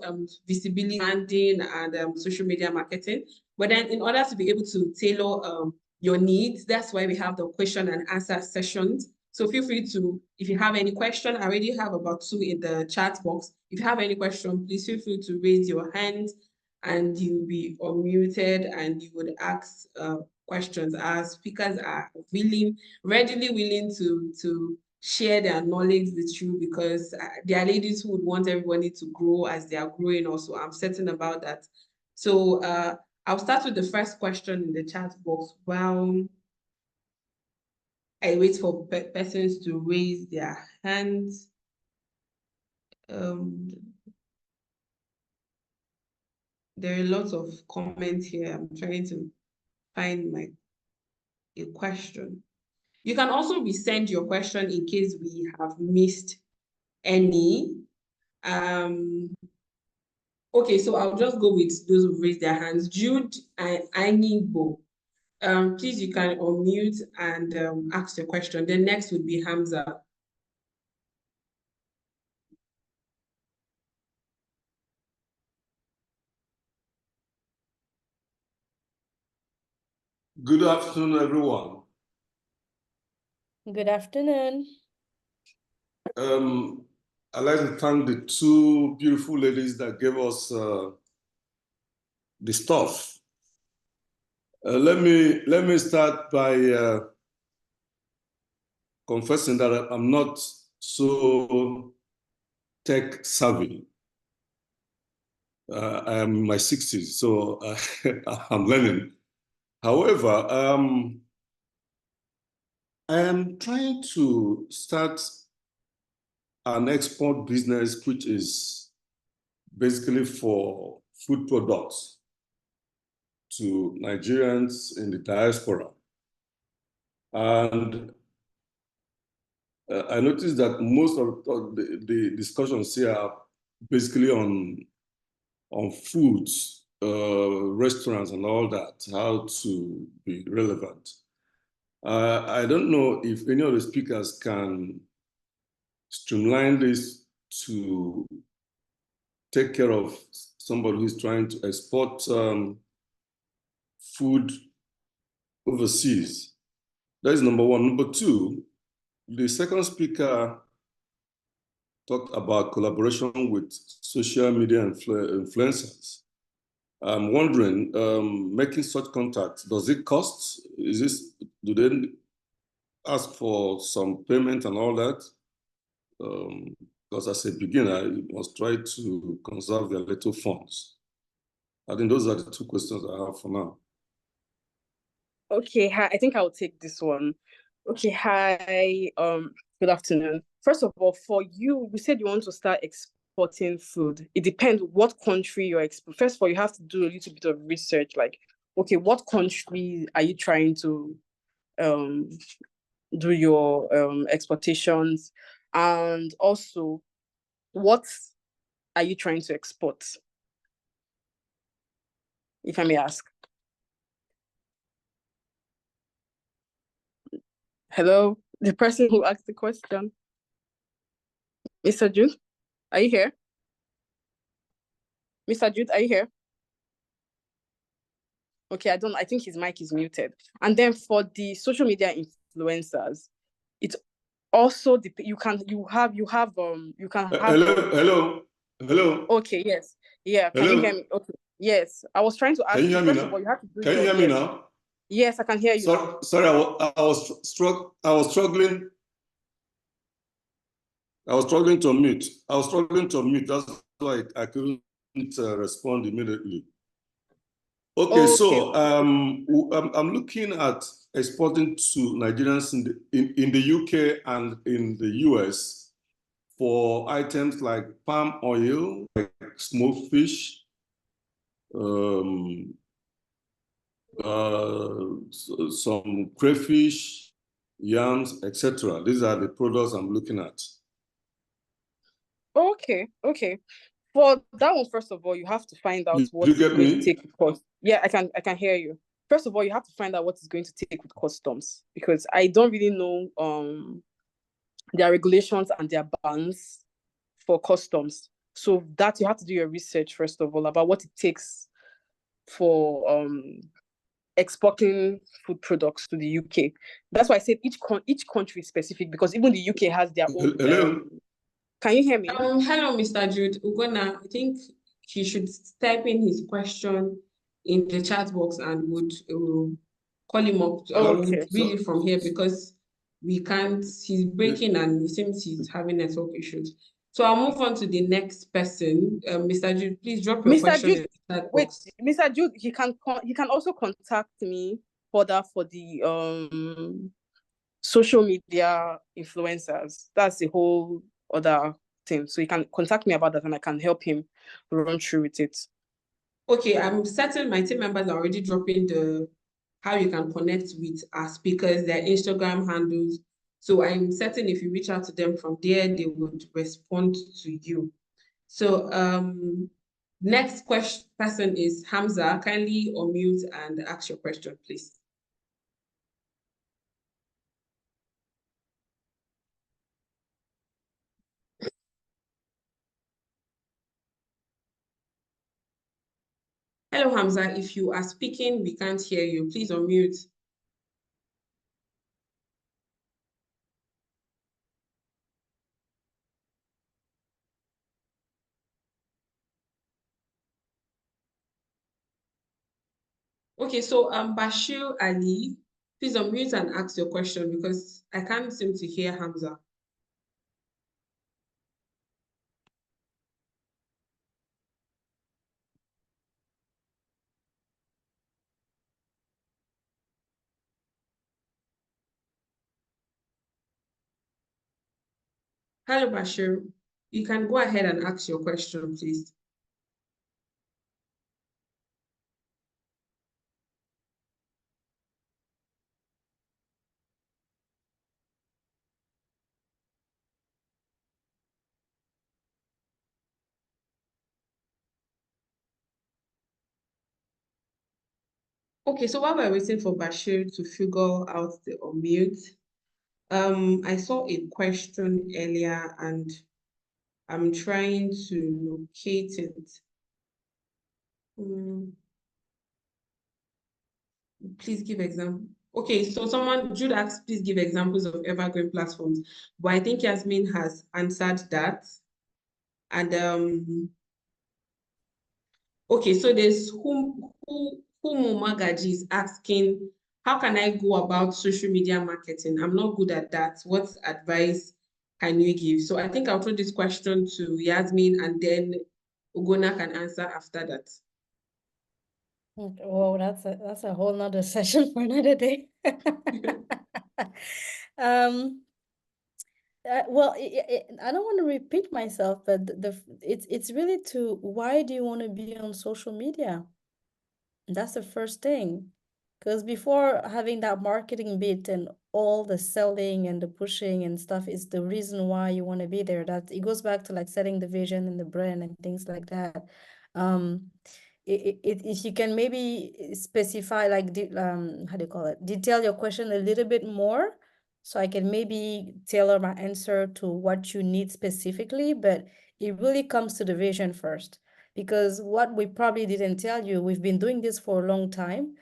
visibility branding and social media marketing. But then, in order to be able to tailor your needs, that's why we have the question and answer sessions. So feel free to, if you have any question, I already have about 2 in the chat box. If you have any question, please feel free to raise your hand and you'll be unmuted and you would ask questions. Our speakers are readily willing to share their knowledge with you, because there are ladies who would want everybody to grow as they are growing also. I'm certain about that. So I'll start with the first question in the chat box while I wait for persons to raise their hands. There are lots of comments here. I'm trying to find a question. You can also resend your question in case we have missed any. Okay, so I'll just go with those who raised their hands. Jude and Anigbo. Please, you can unmute and ask your question. Then next would be Hamza. Good afternoon, everyone. Good afternoon. I'd like to thank the 2 beautiful ladies that gave us the stuff. Let me start by confessing that I'm not so tech savvy. I am in my 60s, so I'm learning. However, I am trying to start an export business, which is basically for food products to Nigerians in the diaspora. And I noticed that most of the discussions here are basically on foods, restaurants and all that, how to be relevant. I don't know if any of the speakers can streamline this to take care of somebody who's trying to export food overseas. That is number one. Number two, the second speaker talked about collaboration with social media influencers. I'm wondering, making such contacts, does it cost? Do they ask for some payment and all that? Because as a beginner, you must try to conserve their little funds. I think those are the two questions I have for now. Okay, hi, I think I'll take this one. Okay, hi, good afternoon. First of all, for you said you want to start exporting food. It depends what country you're exporting. First of all, you have to do a little bit of research, like, okay, what country are you trying to do your exportations? And also, what are you trying to export, if I may ask? Hello, the person who asked the question. Mr. Jude, are you here? Mr. Jude, are you here? Okay, I think his mic is muted. And then for the social media influencers, it also you can have Hello. Okay, yes. Yeah, can you hear me? Okay. Yes. I was trying to ask you, first of all, you have to do Can you hear me now? Yes, I can hear you now. Sorry, I was struggling. I was struggling to unmute. That's why I couldn't respond immediately. Okay, so I'm looking at exporting to Nigerians in the UK and in the US for items like palm oil, like smoked fish, some crayfish, yams, etc. These are the products I'm looking at. Okay. For that one, first of all, you have to find out what it's going to take with cost. Yeah, I can hear you. First of all, you have to find out what it's going to take with customs, because I don't really know their regulations and their bans for customs. So that you have to do your research first of all about what it takes for exporting food products to the UK. That's why I said each country is specific, because even the UK has their own. Hello. Can you hear me? Hello, Mr. Jude. Ugonna, I think he should type in his question in the chat box and would call him up. Okay. Would read it from here, because we can't. He's breaking and it seems he's having network issues. So I'll move on to the next person. Mr. Jude, please drop your question in the chat box. Mr. Jude, he can also contact me further for the social media influencers. That's the whole other thing. So he can contact me about that and I can help him run through with it. Okay, I'm certain my team members are already dropping how you can connect with our speakers, their Instagram handles. So I'm certain if you reach out to them from there, they would respond to you. So next person is Hamza. Kindly unmute and ask your question, please. Hello, Hamza. If you are speaking, we can't hear you. Please unmute. Okay, so Bashir Ali, please unmute and ask your question, because I can't seem to hear Hamza. Hello, Bashir. You can go ahead and ask your question, please. Okay, so while we're waiting for Bashir to figure out the unmute, I saw a question earlier and I'm trying to locate it. Please give example. Okay, so Jude asked, please give examples of evergreen platforms. But I think Yasmin has answered that. And okay, so there's Magaji is asking, how can I go about social media marketing? I'm not good at that. What advice can you give? So I think I'll throw this question to Yasmin and then Ugona can answer after that. Oh, that's a whole nother session for another day. Well, I don't want to repeat myself, but it's really to why do you want to be on social media? That's the first thing. Because before having that marketing bit and all the selling and the pushing and stuff is the reason why you want to be there. That it goes back to like setting the vision and the brand and things like that. If you can maybe specify like how do you call it? Detail your question a little bit more, so I can maybe tailor my answer to what you need specifically. But it really comes to the vision first. Because what we probably didn't tell you, we've been doing this for a long time,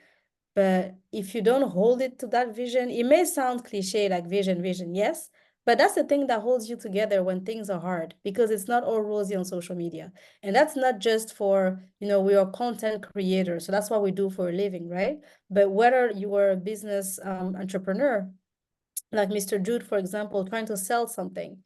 but if you don't hold it to that vision, it may sound cliche like vision, yes, but that's the thing that holds you together when things are hard, because it's not all rosy on social media. And that's not just for, we are content creators, so that's what we do for a living, right? But whether you are a business entrepreneur, like Mr. Jude, for example, trying to sell something.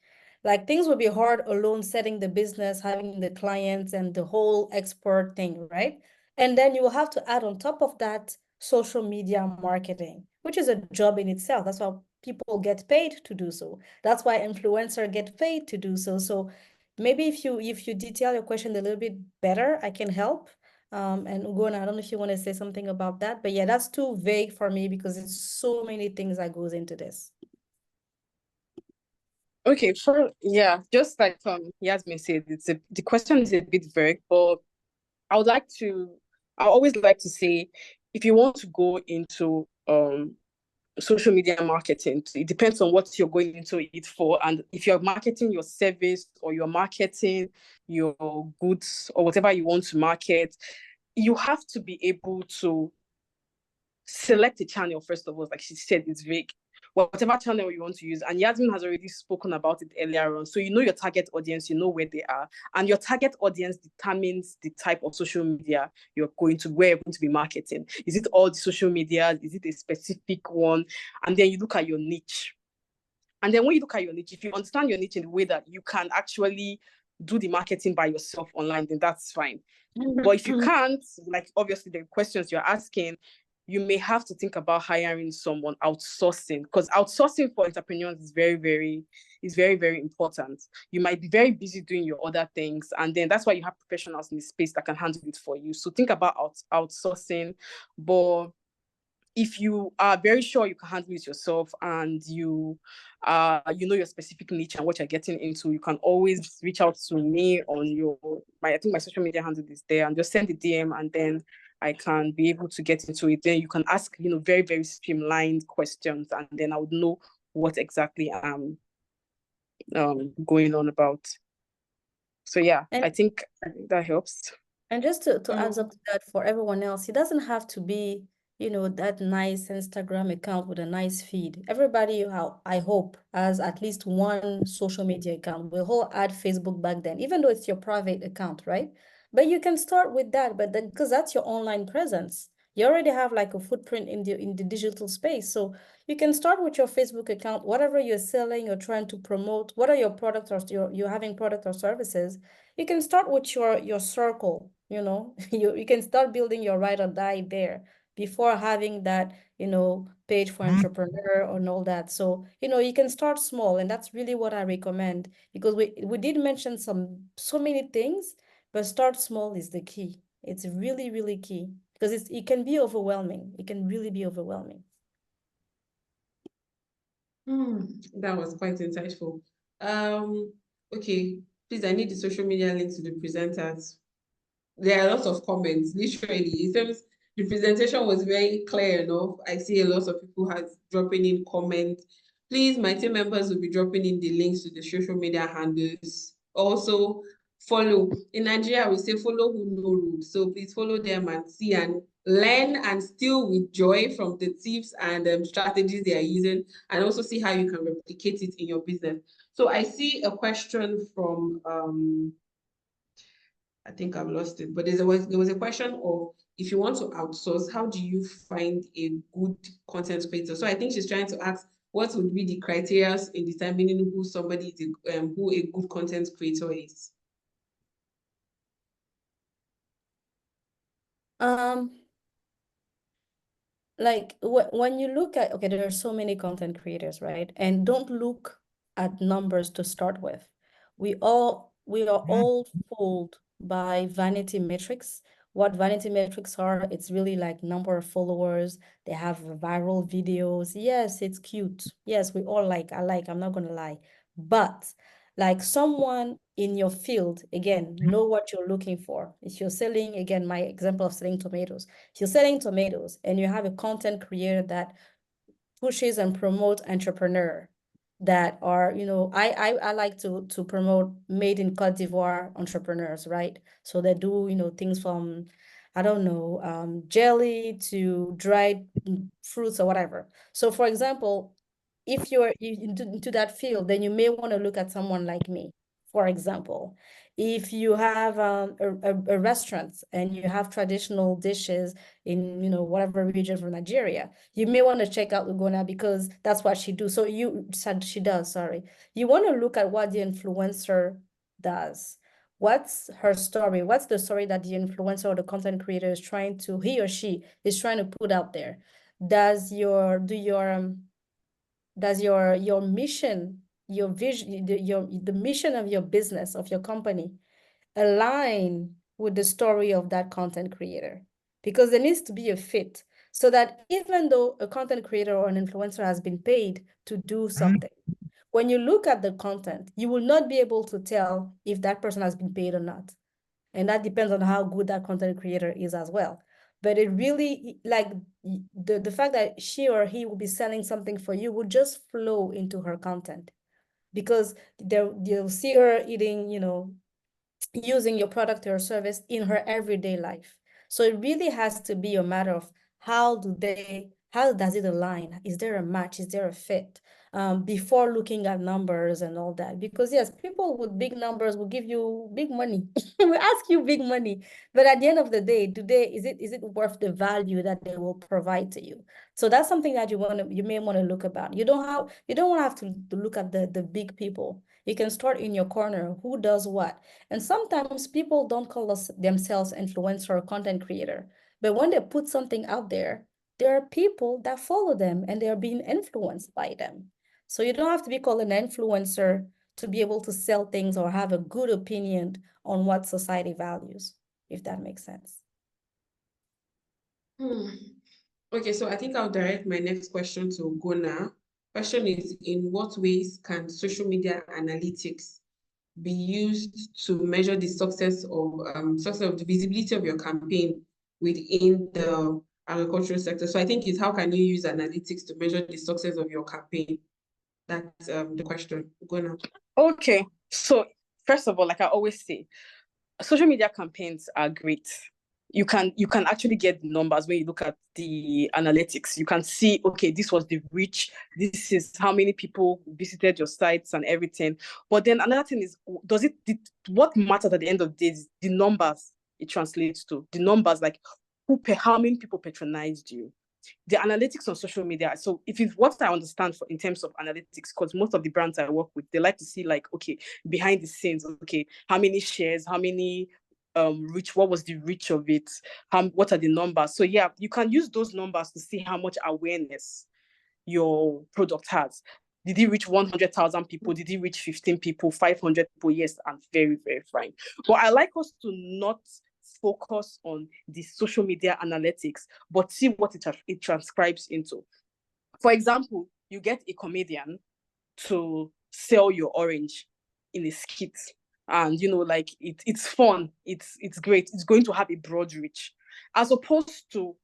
Like things will be hard alone, setting the business, having the clients and the whole export thing, right? And then you will have to add on top of that social media marketing, which is a job in itself. That's why people get paid to do so. That's why influencers get paid to do so. So maybe if you detail your question a little bit better, I can help. And Ugona, I don't know if you want to say something about that, but yeah, that's too vague for me because it's so many things that goes into this. Okay, just like Yasmin said, the question is a bit vague, but I always like to say, if you want to go into social media marketing, it depends on what you're going into it for. And if you're marketing your service or you're marketing your goods or whatever you want to market, you have to be able to select a channel, first of all. Like she said, it's vague. Whatever channel you want to use. And Yasmin has already spoken about it earlier on. So you know your target audience, you know where they are. And your target audience determines the type of social media where you're going to be marketing. Is it all the social media? Is it a specific one? And then you look at your niche. And then when you look at your niche, if you understand your niche in the way that you can actually do the marketing by yourself online, then that's fine. But if you can't, like obviously the questions you're asking, you may have to think about hiring someone, outsourcing, because outsourcing for entrepreneurs is very, very important. You might be very busy doing your other things, and then that's why you have professionals in the space that can handle it for you. So think about outsourcing. But if you are very sure you can handle it yourself and you know your specific niche and what you're getting into, you can always reach out to me on I think my social media handle is there, and just send the DM, and then I can be able to get into it. Then you can ask, very, very streamlined questions, and then I would know what exactly I'm going on about. So yeah, I think that helps. And just to add up to that for everyone else, it doesn't have to be, that nice Instagram account with a nice feed. Everybody, I hope, has at least one social media account. We all had Facebook back then, even though it's your private account, right? But you can start with that, but then because that's your online presence. You already have like a footprint in the digital space. So you can start with your Facebook account, whatever you're selling, you're trying to promote, what are your products or you're having product or services. You can start with your circle, you can start building your ride or die there before having that, page for entrepreneur and all that. So, you can start small, and that's really what I recommend, because we did mention so many things, but start small is the key. It's really, really key, because it can be overwhelming. It can really be overwhelming. That was quite insightful. Okay, please, I need the social media link to the presenters. There are lots of comments. Literally, it seems The presentation was very clear enough. I see a lot of people has dropping in comments. Please, my team members will be dropping in the links to the social media handles. Also, follow. In Nigeria, we say follow who know rules. So please follow them and see and learn and still with joy from the tips and strategies they are using, and also see how you can replicate it in your business. So I see a question from I think I've lost it, but there was a question of, if you want to outsource, how do you find a good content creator? So I think she's trying to ask, what would be the criteria in determining who somebody is, who a good content creator is? Like when you look at, okay, there are so many content creators, right? And don't look at numbers to start with. We are all fooled by vanity metrics. What vanity metrics are, it's really like number of followers. They have viral videos. Yes, it's cute. Yes, we all I'm not gonna lie. But like someone in your field, again, know what you're looking for. If you're selling, again, my example of selling tomatoes. If you're selling tomatoes and you have a content creator that pushes and promotes entrepreneur that are, I like to promote made in Cote d'Ivoire entrepreneurs, right? So they do, things from, I don't know, jelly to dried fruits or whatever. So for example, if you're into that field, then you may want to look at someone like me. For example, if you have a restaurant and you have traditional dishes in, whatever region from Nigeria, you may want to check out Lugona because that's what she does. So she does, sorry. You want to look at what the influencer does. What's her story? What's the story that the influencer or the content creator is he or she is trying to put out there? Does your mission, your vision, the mission of your business, of your company align with the story of that content creator? Because there needs to be a fit so that even though a content creator or an influencer has been paid to do something, when you look at the content, you will not be able to tell if that person has been paid or not. And that depends on how good that content creator is as well. But it really, like the fact that she or he will be selling something for you will just flow into her content, because they'll see her eating, using your product or service in her everyday life. So it really has to be a matter of how does it align? Is there a match? Is there a fit? Before looking at numbers and all that. Because yes, people with big numbers will give you big money. will ask you big money. But at the end of the day, is it worth the value that they will provide to you? So that's something that you may want to look about. You don't want to have to look at the big people. You can start in your corner. Who does what? And sometimes people don't call themselves influencer or content creator. But when they put something out there are people that follow them and they are being influenced by them. So you don't have to be called an influencer to be able to sell things or have a good opinion on what society values, if that makes sense. Okay, so I think I'll direct my next question to Gona. Question is, in what ways can social media analytics be used to measure the success of the visibility of your campaign within the agricultural sector? So I think it's, how can you use analytics to measure the success of your campaign? That's the question. Gona. Okay, so first of all, like I always say, social media campaigns are great. You can actually get the numbers when you look at the analytics. You can see, okay, this was the reach, this is how many people visited your sites and everything. But then another thing is, what matters at the end of the day is the numbers it translates to. The numbers, like how many people patronized you. The analytics on social media. So if it's what I understand in terms of analytics, because most of the brands I work with, they like to see like, okay, behind the scenes, okay, how many shares, how many reach, what was the reach of it, what are the numbers? So yeah, you can use those numbers to see how much awareness your product has. Did it reach 100,000 people? Did it reach 15 people, 500 people? Yes, and very, very fine. But I like us to not focus on the social media analytics, but see what it transcribes into. For example, you get a comedian to sell your orange in a skit, and like it's fun, it's great, it's going to have a broad reach, as opposed to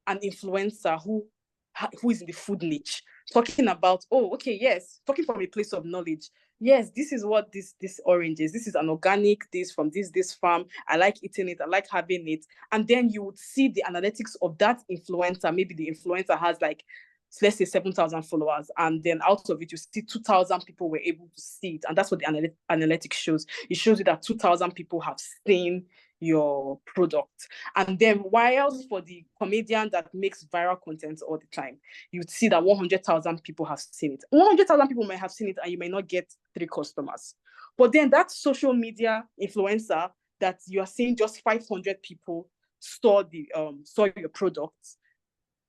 an influencer who is in the food niche, talking about, oh, okay, yes, talking from a place of knowledge. Yes, this is what this orange is. This is an organic, this from this farm. I like eating it. I like having it. And then you would see the analytics of that influencer. Maybe the influencer has like, let's say 7,000 followers. And then out of it, you see 2,000 people were able to see it. And that's what the analytics shows. It shows you that 2,000 people have seen your product. And then while for the comedian that makes viral content all the time, you'd see that 100,000 people have seen it. 100,000 people may have seen it and you may not get 3 customers. But then that social media influencer that you are seeing just 500 people saw your product,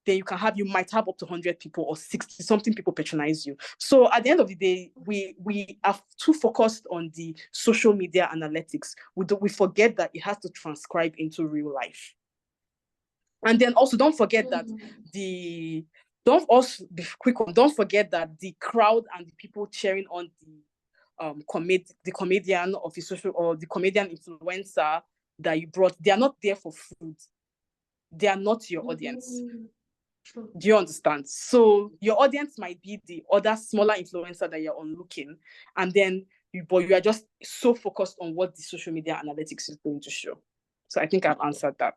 then you might have up to 100 people or 60 something people patronize you. So at the end of the day, we are too focused on the social media analytics. We forget that it has to transcribe into real life. And then also don't forget that don't forget that the crowd and the people cheering on the comedian of a social, or the comedian influencer that you brought, they are not there for food. They are not your audience. Do you understand? So your audience might be the other smaller influencer that you're on looking, and then you are just so focused on what the social media analytics is going to show. So I think I've answered that.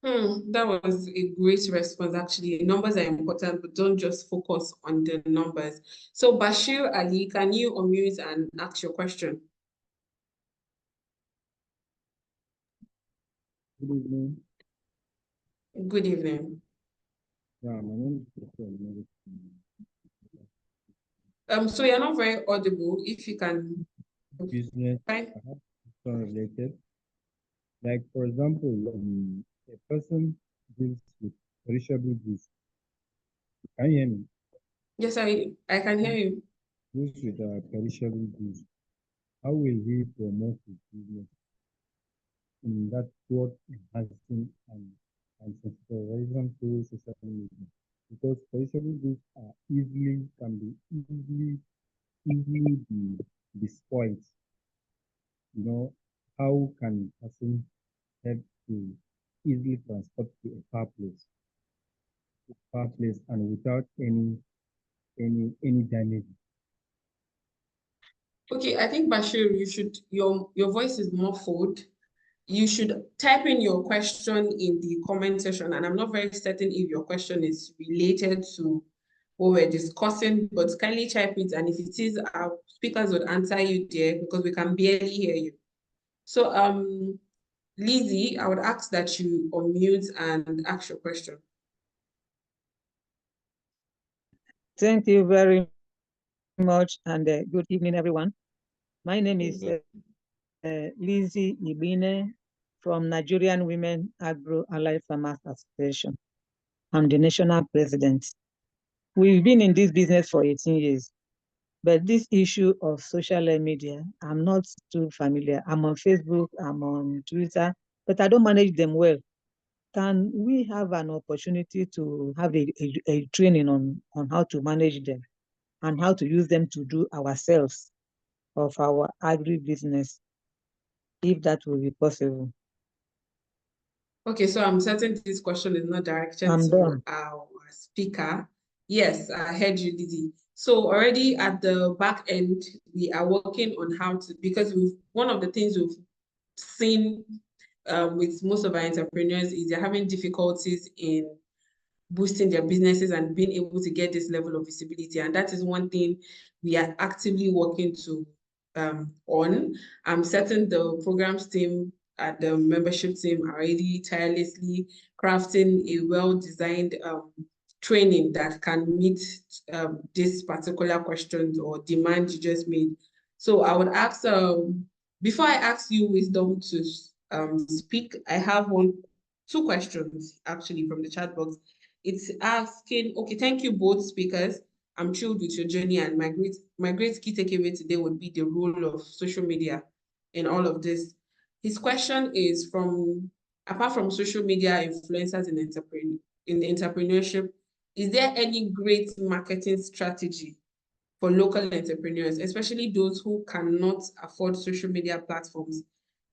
That was a great response, actually. Numbers are important, but don't just focus on the numbers. So Bashir Ali, can you unmute and ask your question? Good evening. Good evening. Yeah, my name is Dr. So you're not very audible. If you can. Business related. Like, for example, a person deals with perishable goods. Can you hear me? Yes, I can hear you. Deals with perishable goods. How will he promote his business in that toward enhancing and sensitization to social media? Because perishable goods can be easily be spoiled. You know, how can a person help to easily transport to a far place and without any damage? Okay, I think Bashir, your voice is muffled. You should type in your question in the comment section, and I'm not very certain if your question is related to what we're discussing, but kindly type it, and if it is, our speakers would answer you there because we can barely hear you. So Lizzie, I would ask that you unmute and ask your question. Thank you very much, and good evening, everyone. My name is Lizzie Ibine from Nigerian Women Agro Allied Farmers Association. I'm the national president. We've been in this business for 18 years, but this issue of social media, I'm not too familiar. I'm on Facebook, I'm on Twitter, but I don't manage them well. Can we have an opportunity to have a training on how to manage them and how to use them to do ourselves of our agribusiness, if that will be possible? Okay, so I'm certain this question is not directed to our speaker. Yes, I heard you, Lizzie. So already at the back end, we are working on how to, because one of the things we've seen with most of our entrepreneurs is they're having difficulties in boosting their businesses and being able to get this level of visibility. And that is one thing we are actively working to on. I'm certain the programs team at the membership team are already tirelessly crafting a well-designed training that can meet this particular questions or demand you just made. So I would ask, before I ask you, Wisdom, to speak, I have two questions actually from the chat box. It's asking, okay, thank you both speakers. I'm thrilled with your journey, and my great key takeaway today would be the role of social media in all of this. His question is apart from social media influencers in entrepreneurship, is there any great marketing strategy for local entrepreneurs, especially those who cannot afford social media platforms,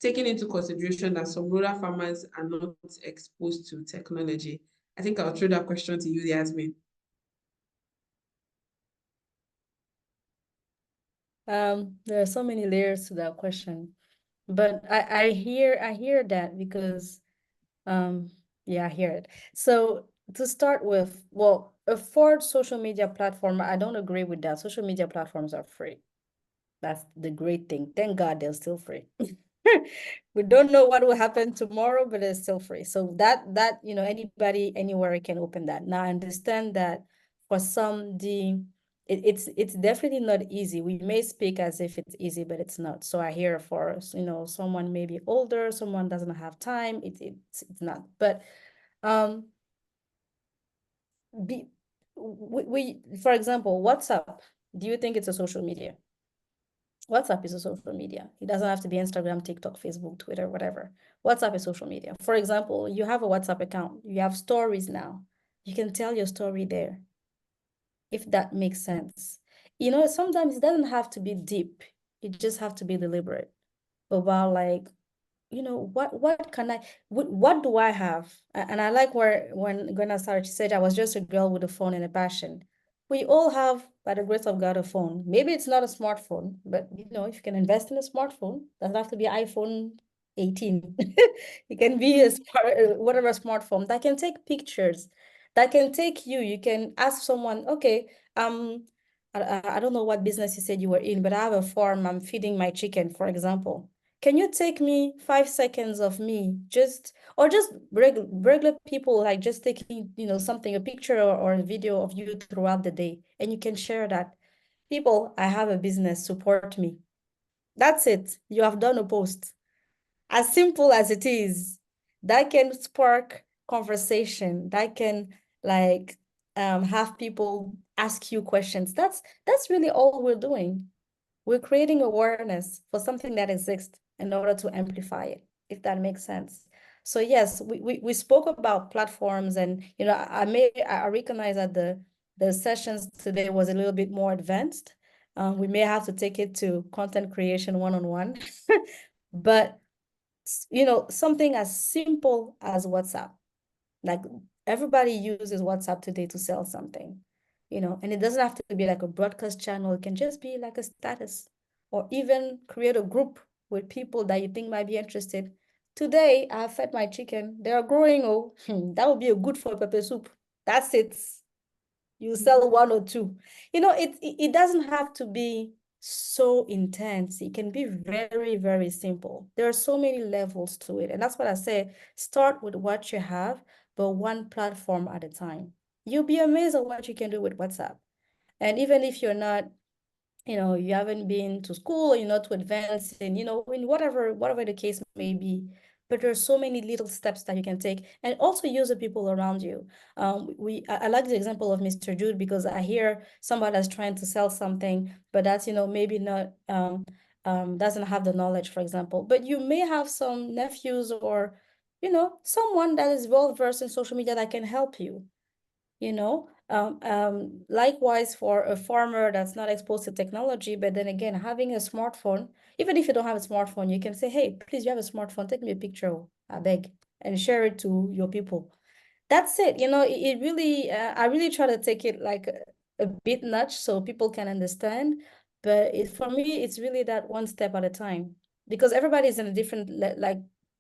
taking into consideration that some rural farmers are not exposed to technology? I think I'll throw that question to you, Yasmin. There are so many layers to that question, but I hear that because yeah, I hear it. So to start with, well, for social media platform, I don't agree with that. Social media platforms are free. That's the great thing. Thank God they're still free. We don't know what will happen tomorrow, but it's still free. So that anybody anywhere can open that. Now I understand that for some it's definitely not easy. We may speak as if it's easy, but it's not. So I hear for someone maybe older, someone doesn't have time. It's not. But be we for example, WhatsApp. Do you think it's a social media? WhatsApp is a social media. It doesn't have to be Instagram, TikTok, Facebook, Twitter, whatever. WhatsApp is social media. For example, you have a WhatsApp account. You have stories now. You can tell your story there, if that makes sense. Sometimes it doesn't have to be deep. It just have to be deliberate about like, what can what do I have? And I like when Gwenna started, she said I was just a girl with a phone and a passion. We all have, by the grace of God, a phone. Maybe it's not a smartphone, but if you can invest in a smartphone, doesn't have to be iPhone 18. It can be a whatever smartphone that can take pictures, that can take you can ask someone, okay, I don't know what business you said you were in, but I have a farm, I'm feeding my chicken, for example. Can you take me 5 seconds of me or just regular people, like just taking, something, a picture or a video of you throughout the day, and you can share that. People, I have a business, support me. That's it. You have done a post. As simple as it is, that can spark conversation. That can have people ask you questions. That's really all we're doing. We're creating awareness for something that exists in order to amplify it, if that makes sense. So yes, we spoke about platforms, and I recognize that the sessions today was a little bit more advanced. We may have to take it to content creation one-on-one, but something as simple as WhatsApp. Like, everybody uses WhatsApp today to sell something, and it doesn't have to be like a broadcast channel. It can just be like a status, or even create a group with people that you think might be interested. Today, I fed my chicken. They are growing. Oh, that would be a good for pepper soup. That's it. You sell one or two. It doesn't have to be so intense. It can be very, very simple. There are so many levels to it. And that's what I say. Start with what you have, but one platform at a time. You'll be amazed at what you can do with WhatsApp. And even if you're not, you haven't been to school, or you're not too advanced, and in whatever the case may be, but there's so many little steps that you can take, and also use the people around you. I like the example of Mr. Jude, because I hear somebody that's trying to sell something, but that's maybe not doesn't have the knowledge, for example. But you may have some nephews, or someone that is well versed in social media that can help you. Likewise, for a farmer that's not exposed to technology, but then again, having a smartphone, even if you don't have a smartphone, you can say, hey, please, you have a smartphone, take me a picture, I beg, and share it to your people. That's it. It really, I really try to take it like a bit nudge so people can understand. But for me, it's really that one step at a time, because everybody's in a different,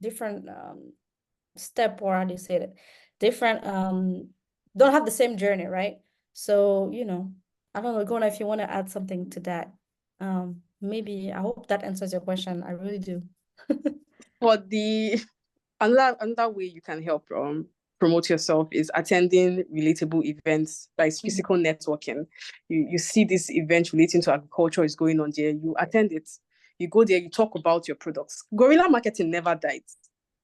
different step, or how do you say it? Different, don't have the same journey, right? So, I don't know, Gona, if you want to add something to that. Maybe, I hope that answers your question. I really do. For the another way you can help promote yourself is attending relatable events, like physical networking. You see this event relating to agriculture is going on there, you attend it, you go there, you talk about your products. Guerrilla marketing never died.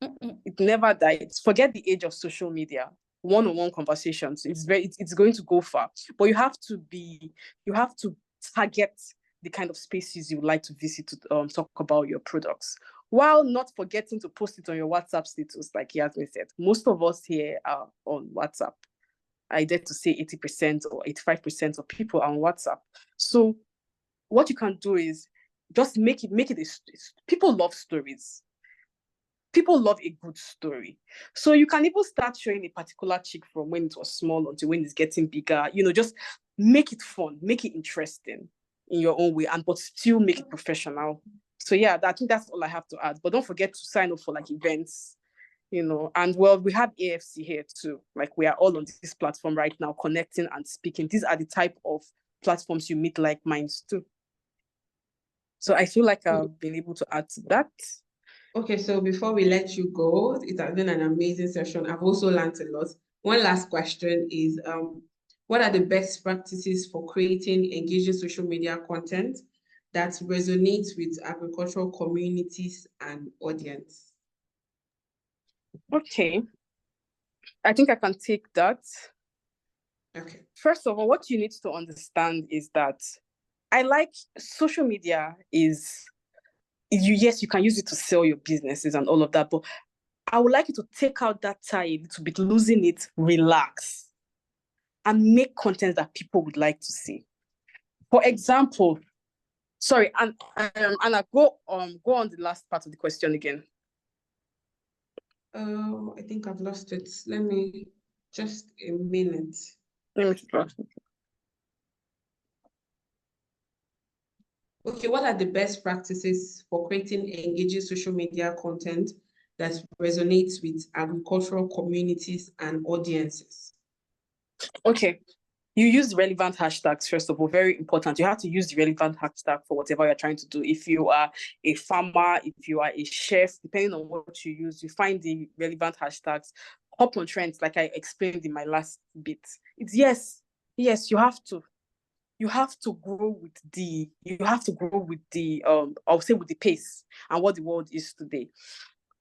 It never died. Forget the age of social media. One-on-one conversations, it's going to go far, but you have to target the kind of spaces you would like to visit to talk about your products, while not forgetting to post it on your WhatsApp status. Like Yasmin said, most of us here are on WhatsApp. I dare to say 80% or 85% of people are on WhatsApp. So what you can do is just make it people love stories. people love a good story. So you can even start showing a particular chick from when it was small until when it's getting bigger, just make it fun, make it interesting in your own way, but still make it professional. So yeah, I think that's all I have to add. But don't forget to sign up for like events, and well, we have AFC here too. Like we are all on this platform right now, connecting and speaking. These are the type of platforms you meet like minds too. So I feel like I've been able to add to that. Okay, so before we let you go, it has been an amazing session. I've also learned a lot. One last question is, what are the best practices for creating engaging social media content that resonates with agricultural communities and audience? Okay, I think I can take that. Okay. First of all, what you need to understand is that I like social media yes, you can use it to sell your businesses and all of that, but I would like you to take out that tie a little bit, losing it, relax, and make content that people would like to see. For example, sorry, Anna, go on the last part of the question again. I think I've lost it. Let me just a minute. Let me try. Okay, what are the best practices for creating engaging social media content that resonates with agricultural communities and audiences? Okay, you use relevant hashtags, first of all, very important. You have to use the relevant hashtag for whatever you're trying to do. If you are a farmer, if you are a chef, depending on what you use, you find the relevant hashtags, hop on trends, like I explained in my last bit. It's yes, you have to. You have to grow with the, I'll say with the pace and what the world is today.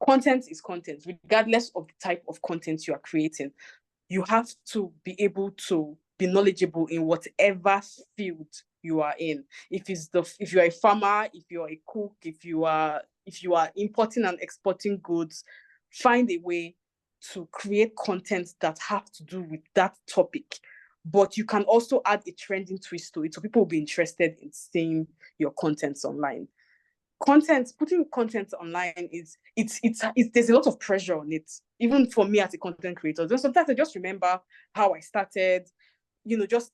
Content is content, regardless of the type of content you are creating. You have to be able to be knowledgeable in whatever field you are in. If you're a farmer, if you're a cook, if you are importing and exporting goods, find a way to create content that have to do with that topic. But you can also add a trending twist to it, so people will be interested in seeing your contents online. Putting content online there's a lot of pressure on it, even for me as a content creator. Then sometimes I just remember how I started, just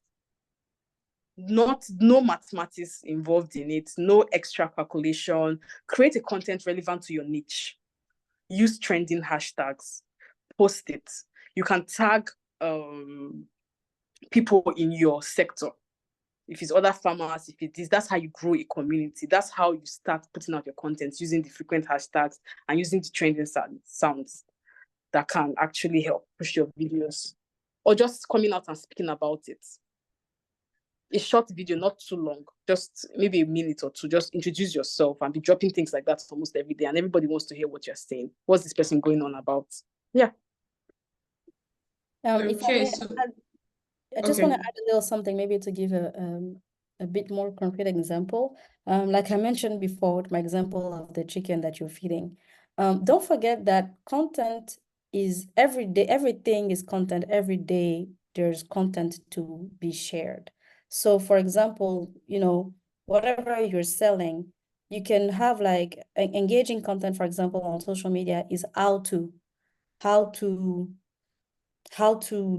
no mathematics involved in it, no extra calculation. Create a content relevant to your niche. Use trending hashtags. Post it. You can tag people in your sector. If it's other farmers, if it is, that's how you grow a community. That's how you start putting out your content, using the frequent hashtags and using the trending sounds that can actually help push your videos, or just coming out and speaking about it. A short video, not too long, just maybe a minute or two. Just introduce yourself and be dropping things like that almost every day, and everybody wants to hear what you're saying. What's this person going on about? Yeah. If I may so add, I just want to add a little something, maybe to give a bit more concrete example. Like I mentioned before, with my example of the chicken that you're feeding. Don't forget that content is every day, everything is content. Every day there's content to be shared. So for example, whatever you're selling, you can have like engaging content, for example, on social media is how to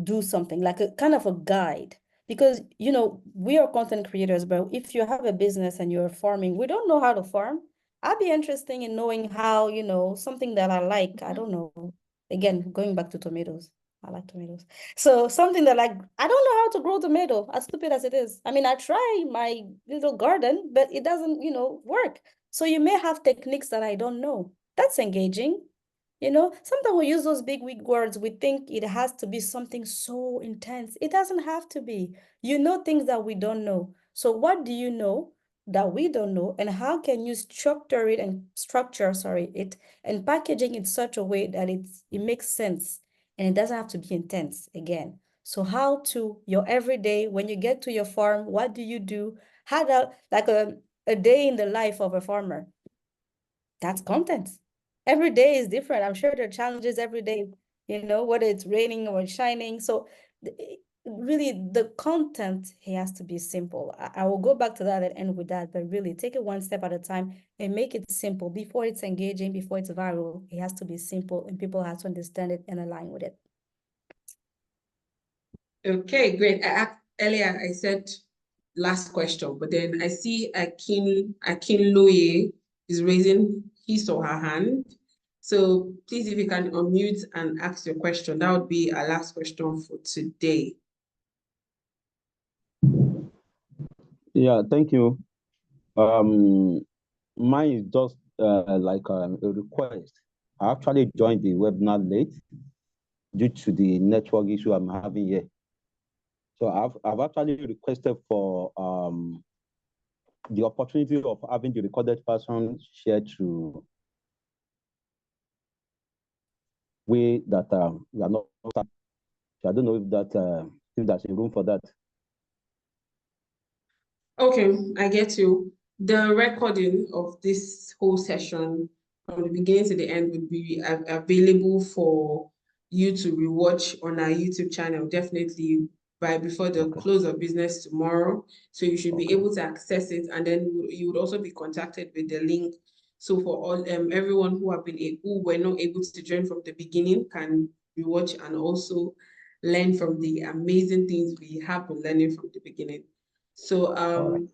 do something, like a kind of a guide. Because we are content creators, but if you have a business and you're farming, we don't know how to farm. I'd be interested in knowing how, something that I like, I don't know, again, going back to tomatoes. I like tomatoes. So something that, like, I don't know how to grow tomato, as stupid as it is. I mean, I try my little garden, but it doesn't, work. So you may have techniques that I don't know. That's engaging. Sometimes we use those big words. We think it has to be something so intense. It doesn't have to be. Things that we don't know. So what do you know that we don't know? And how can you structure it and packaging it in such a way that it makes sense and it doesn't have to be intense again. So your everyday, when you get to your farm, what do you do? How that, like a day in the life of a farmer. That's content. Every day is different. I'm sure there are challenges every day, whether it's raining or shining. So really the content has to be simple. I will go back to that and end with that, but really take it one step at a time and make it simple. Before it's engaging, before it's viral, it has to be simple and people have to understand it and align with it. Okay, great. Earlier I said last question, but then I see Akinloye is raising his or her hand. So please, if you can unmute and ask your question, that would be our last question for today. Yeah, thank you. Mine is just like a request. I actually joined the webinar late due to the network issue I'm having here. So I've actually requested for the opportunity of having the recorded version shared to way that we are not. So I don't know if there's a room for that. Okay, I get you. The recording of this whole session from the beginning to the end would be available for you to rewatch on our YouTube channel, definitely before the close of business tomorrow. So you should be able to access it, and then you would also be contacted with the link. So for all everyone who were not able to join from the beginning can rewatch and also learn from the amazing things we have been learning from the beginning. So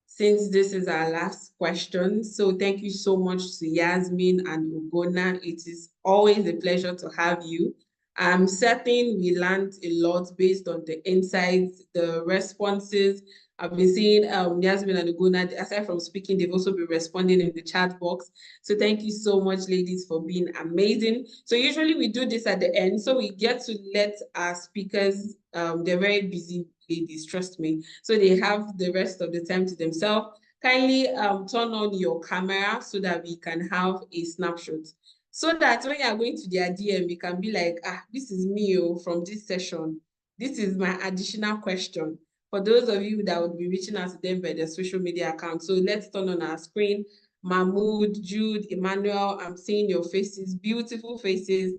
since this is our last question, so thank you so much to Yasmin and Ugonna. It is always a pleasure to have you. I'm certain we learned a lot based on the insights, the responses. I've been seeing Yasmin and Ugonna, aside from speaking, they've also been responding in the chat box. So thank you so much, ladies, for being amazing. So usually we do this at the end, so we get to let our speakers, they're very busy ladies, trust me. So they have the rest of the time to themselves. Kindly turn on your camera so that we can have a snapshot. So that when you are going to their DM, we can be like, this is me from this session. This is my additional question. For those of you that would be reaching out to them by their social media account. So let's turn on our screen. Mahmoud, Jude, Emmanuel, I'm seeing your faces, beautiful faces.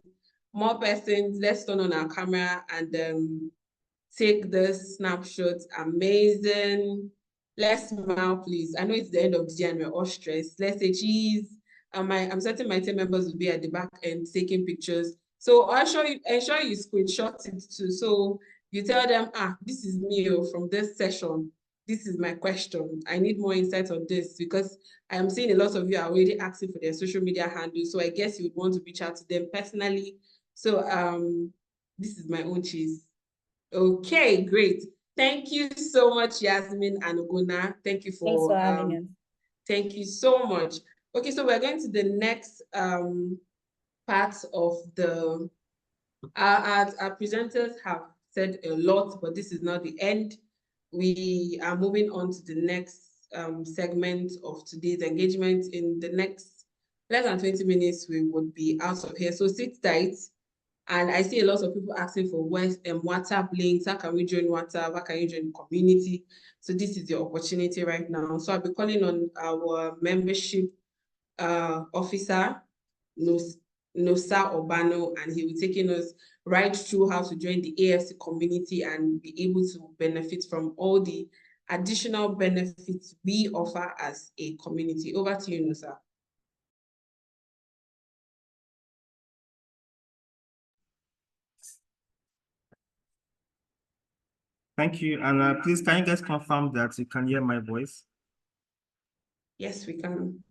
More persons, let's turn on our camera and take this snapshot. Amazing. Let's smile, please. I know it's the end of the year and we're all stressed. Let's say cheese. I'm certain my team members will be at the back end taking pictures. So I'll ensure you screenshot it too. So you tell them, this is me from this session. This is my question. I need more insight on this because I am seeing a lot of you are already asking for their social media handles. So I guess you would want to reach out to them personally. So this is my own cheese. Okay, great. Thank you so much, Yasmin and Ugonna. Thank you Thanks for for having us. thank you so much. Okay, so we're going to the next part of the our presenters have said a lot, but this is not the end. We are moving on to the next segment of today's engagement. In the next less than 20 minutes, we would be out of here. So sit tight. And I see a lot of people asking for WhatsApp links. How can we join WhatsApp? How can you join the community? So this is your opportunity right now. So I'll be calling on our membership officer, Nosa Obano, and he will be taking us right through how to join the AFC community and be able to benefit from all the additional benefits we offer as a community. Over to you, Nosa. Thank you. And please, can you guys confirm that you can hear my voice? Yes, we can.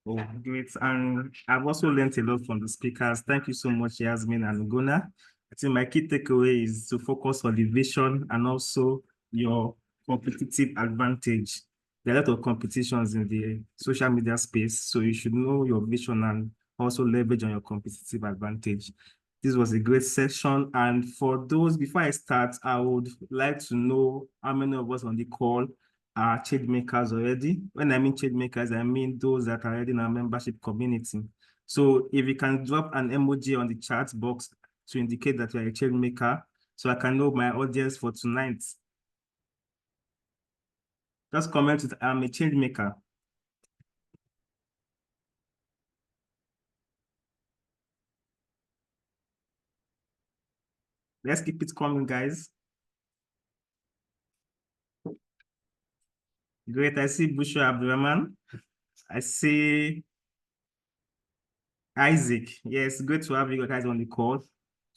Oh, great. And I've also learned a lot from the speakers. Thank you so much, Yasmin and Ugonna. I think my key takeaway is to focus on the vision and also your competitive advantage. There are a lot of competitions in the social media space, so you should know your vision and also leverage on your competitive advantage. This was a great session. And for those, before I start, I would like to know how many of us on the call are change makers already. When I mean change makers, I mean those that are already in our membership community. So if you can drop an emoji on the chat box to indicate that you're a change maker, so I can know my audience for tonight. Just comment with I'm a change maker. Let's keep it coming, guys. Great. I see Bushra Abdurrahman. I see Isaac. Yes, great to have you guys on the call.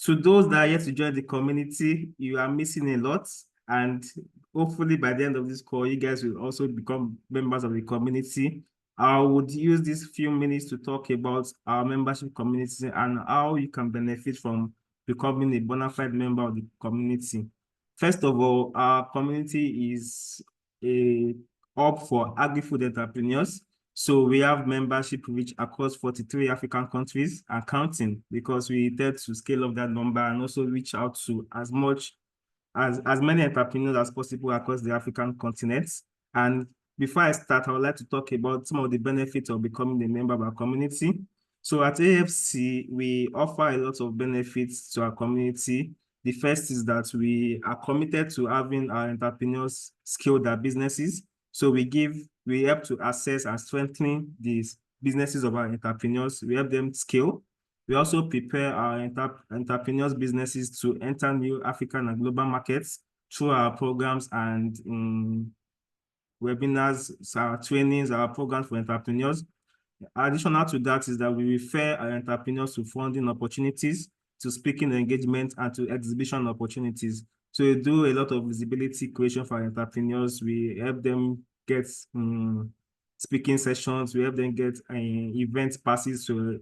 To those that are yet to join the community, you are missing a lot. And hopefully by the end of this call, you guys will also become members of the community. I would use these few minutes to talk about our membership community and how you can benefit from becoming a bona fide member of the community. First of all, our community is a hub for agri-food entrepreneurs. So we have membership reach across 43 African countries and counting, because we intend to scale up that number and also reach out to as many entrepreneurs as possible across the African continent. And before I start, I would like to talk about some of the benefits of becoming a member of our community. So at AFC, we offer a lot of benefits to our community. The first is that we are committed to having our entrepreneurs scale their businesses. So we help to assess and strengthen these businesses of our entrepreneurs. We help them scale. We also prepare our entrepreneurs' businesses to enter new African and global markets through our programs and webinars, our trainings, our programs for entrepreneurs. Additional to that is that we refer our entrepreneurs to funding opportunities, to speaking engagement, and to exhibition opportunities. So we do a lot of visibility creation for our entrepreneurs. We help them get speaking sessions. We help them get event passes to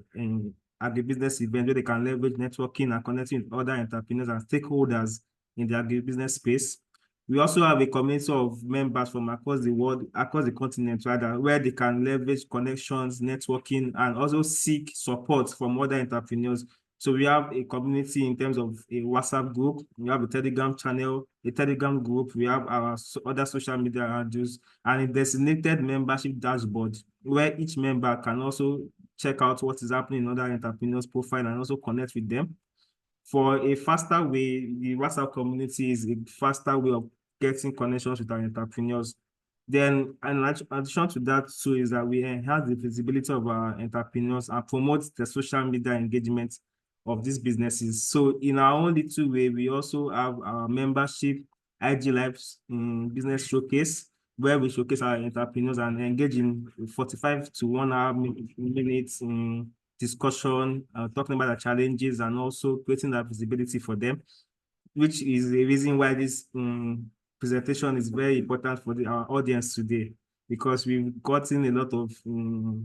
agribusiness event where they can leverage networking and connecting with other entrepreneurs and stakeholders in the agribusiness space. We also have a community of members from across the world, across the continent rather, where they can leverage connections, networking, and also seek support from other entrepreneurs. So we have a community in terms of a WhatsApp group, we have a Telegram channel, a Telegram group, we have our other social media handles, and a designated membership dashboard where each member can also check out what is happening in other entrepreneurs' profile and also connect with them. For a faster way, the WhatsApp community is a faster way of getting connections with our entrepreneurs. Then, in addition to that, too, is that we enhance the visibility of our entrepreneurs and promote the social media engagement of these businesses. So, in our own little way, we also have our membership IG Lives business showcase, where we showcase our entrepreneurs and engage in 45 to 1 hour minutes in discussion, talking about the challenges and also creating that visibility for them, which is the reason why this presentation is very important for our audience today, because we've gotten a lot of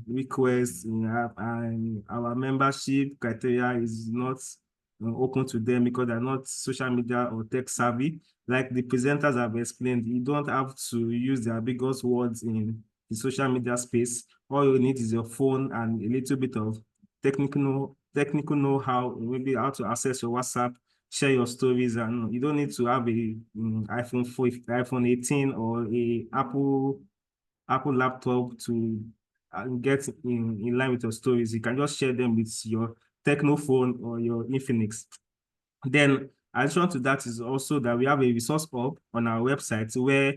requests and our membership criteria is not open to them because they're not social media or tech savvy. Like the presenters have explained, you don't have to use their biggest words in the social media space. All you need is your phone and a little bit of technical know-how, maybe how to access your WhatsApp, share your stories, and you don't need to have a iPhone 18 or a Apple laptop to get in line with your stories. You can just share them with your Techno phone or your Infinix. Then, addition to that is also that we have a resource hub on our website where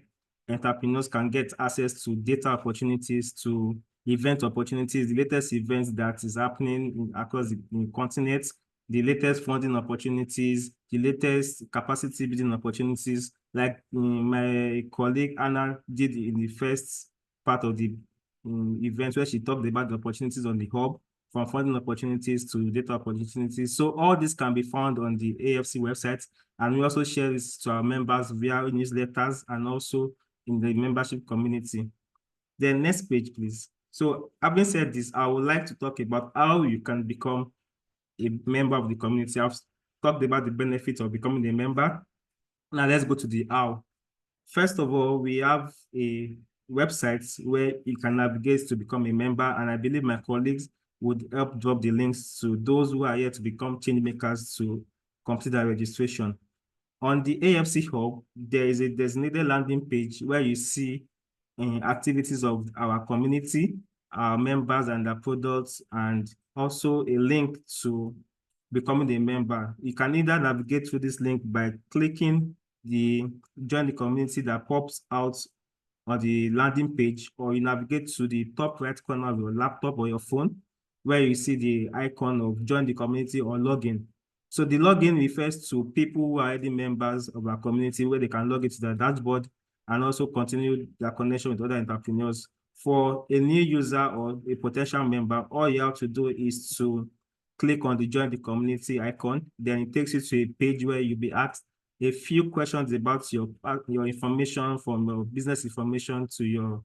entrepreneurs can get access to data opportunities, to event opportunities, the latest events that is happening across the continent, the latest funding opportunities, the latest capacity building opportunities, like my colleague Anna did in the first part of the event where she talked about the opportunities on the hub, from funding opportunities to data opportunities. So all this can be found on the AFC website, and we also share this to our members via newsletters and also in the membership community. Then next page, please. So having said this, I would like to talk about how you can become a member of the community. I've talked about the benefits of becoming a member. Now let's go to the how. First of all, we have a website where you can navigate to become a member, and I believe my colleagues would help drop the links to those who are here to become change makers to complete their registration. On the AFC Hub, there is a designated landing page where you see activities of our community, our members and their products, and also a link to becoming a member. You can either navigate through this link by clicking the join the community that pops out on the landing page, or you navigate to the top right corner of your laptop or your phone where you see the icon of join the community or login. So the login refers to people who are already members of our community, where they can log into the dashboard and also continue their connection with other entrepreneurs. For a new user or a potential member, all you have to do is to click on the join the community icon. Then it takes you to a page where you'll be asked a few questions about your information, from your business information to your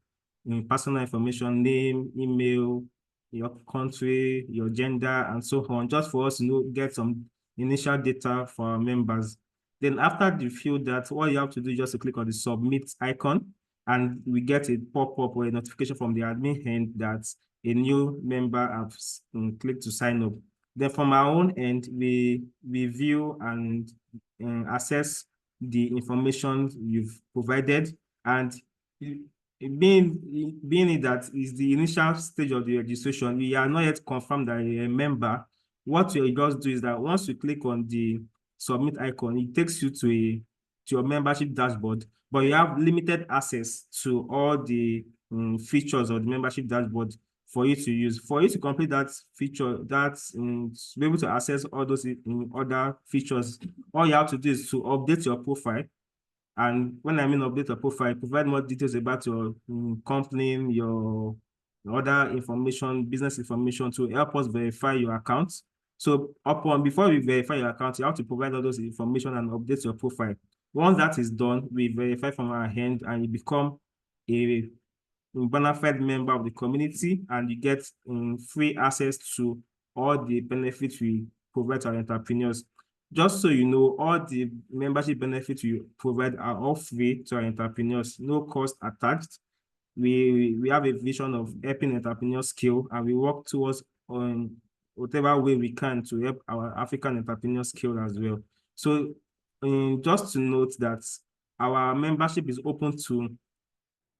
personal information, name, email, your country, your gender, and so on, just for us to know, get some initial data for our members. Then after you fill that, all you have to do is just to click on the submit icon, and we get a pop-up or a notification from the admin end that a new member has clicked to sign up. Then from our own end, we view and assess the information you've provided, and being that is the initial stage of the registration, we are not yet confirmed that you're a member. What you just do is that once you click on the submit icon, it takes you to your membership dashboard, but you have limited access to all the features of the membership dashboard for you to use. For you to complete that feature, to be able to access all those other features, all you have to do is to update your profile. And when I mean update your profile, provide more details about your company, your other information, business information, to help us verify your account. So before we verify your account, you have to provide all those information and update your profile. Once that is done, we verify from our end, and you become a bona fide member of the community, and you get free access to all the benefits we provide to our entrepreneurs. Just so you know, all the membership benefits we provide are all free to our entrepreneurs, no cost attached. We have a vision of helping entrepreneurs scale, and we work towards whatever way we can to help our African entrepreneurs scale as well. So just to note that our membership is open to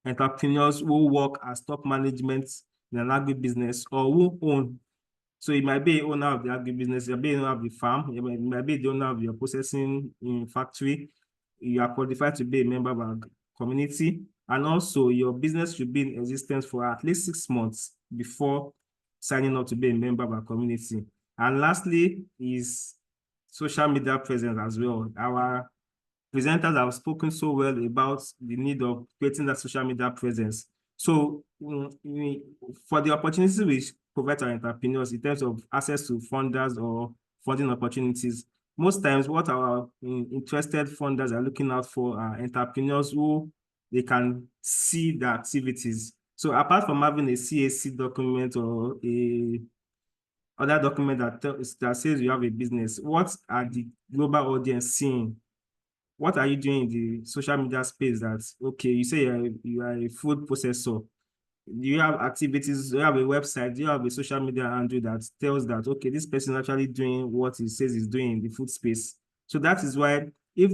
entrepreneurs who work as top management in an agribusiness, or who own. So it might be the owner of the agribusiness, it might be the owner of the farm, it might be the owner of your processing factory. You are qualified to be a member of our community, and also your business should be in existence for at least 6 months before signing up to be a member of our community. And lastly is social media presence as well. Our presenters have spoken so well about the need of creating that social media presence. So for the opportunities we provide to our entrepreneurs in terms of access to funders or funding opportunities, most times what our interested funders are looking out for are entrepreneurs who they can see the activities. So apart from having a CAC document or a other document that says you have a business, what are the global audience seeing? What are you doing in the social media space that, okay, you say you are a food processor. Do you have activities? Do you have a website? Do you have a social media handle that tells that, okay, this person is actually doing what he says he's doing in the food space? So that is why, if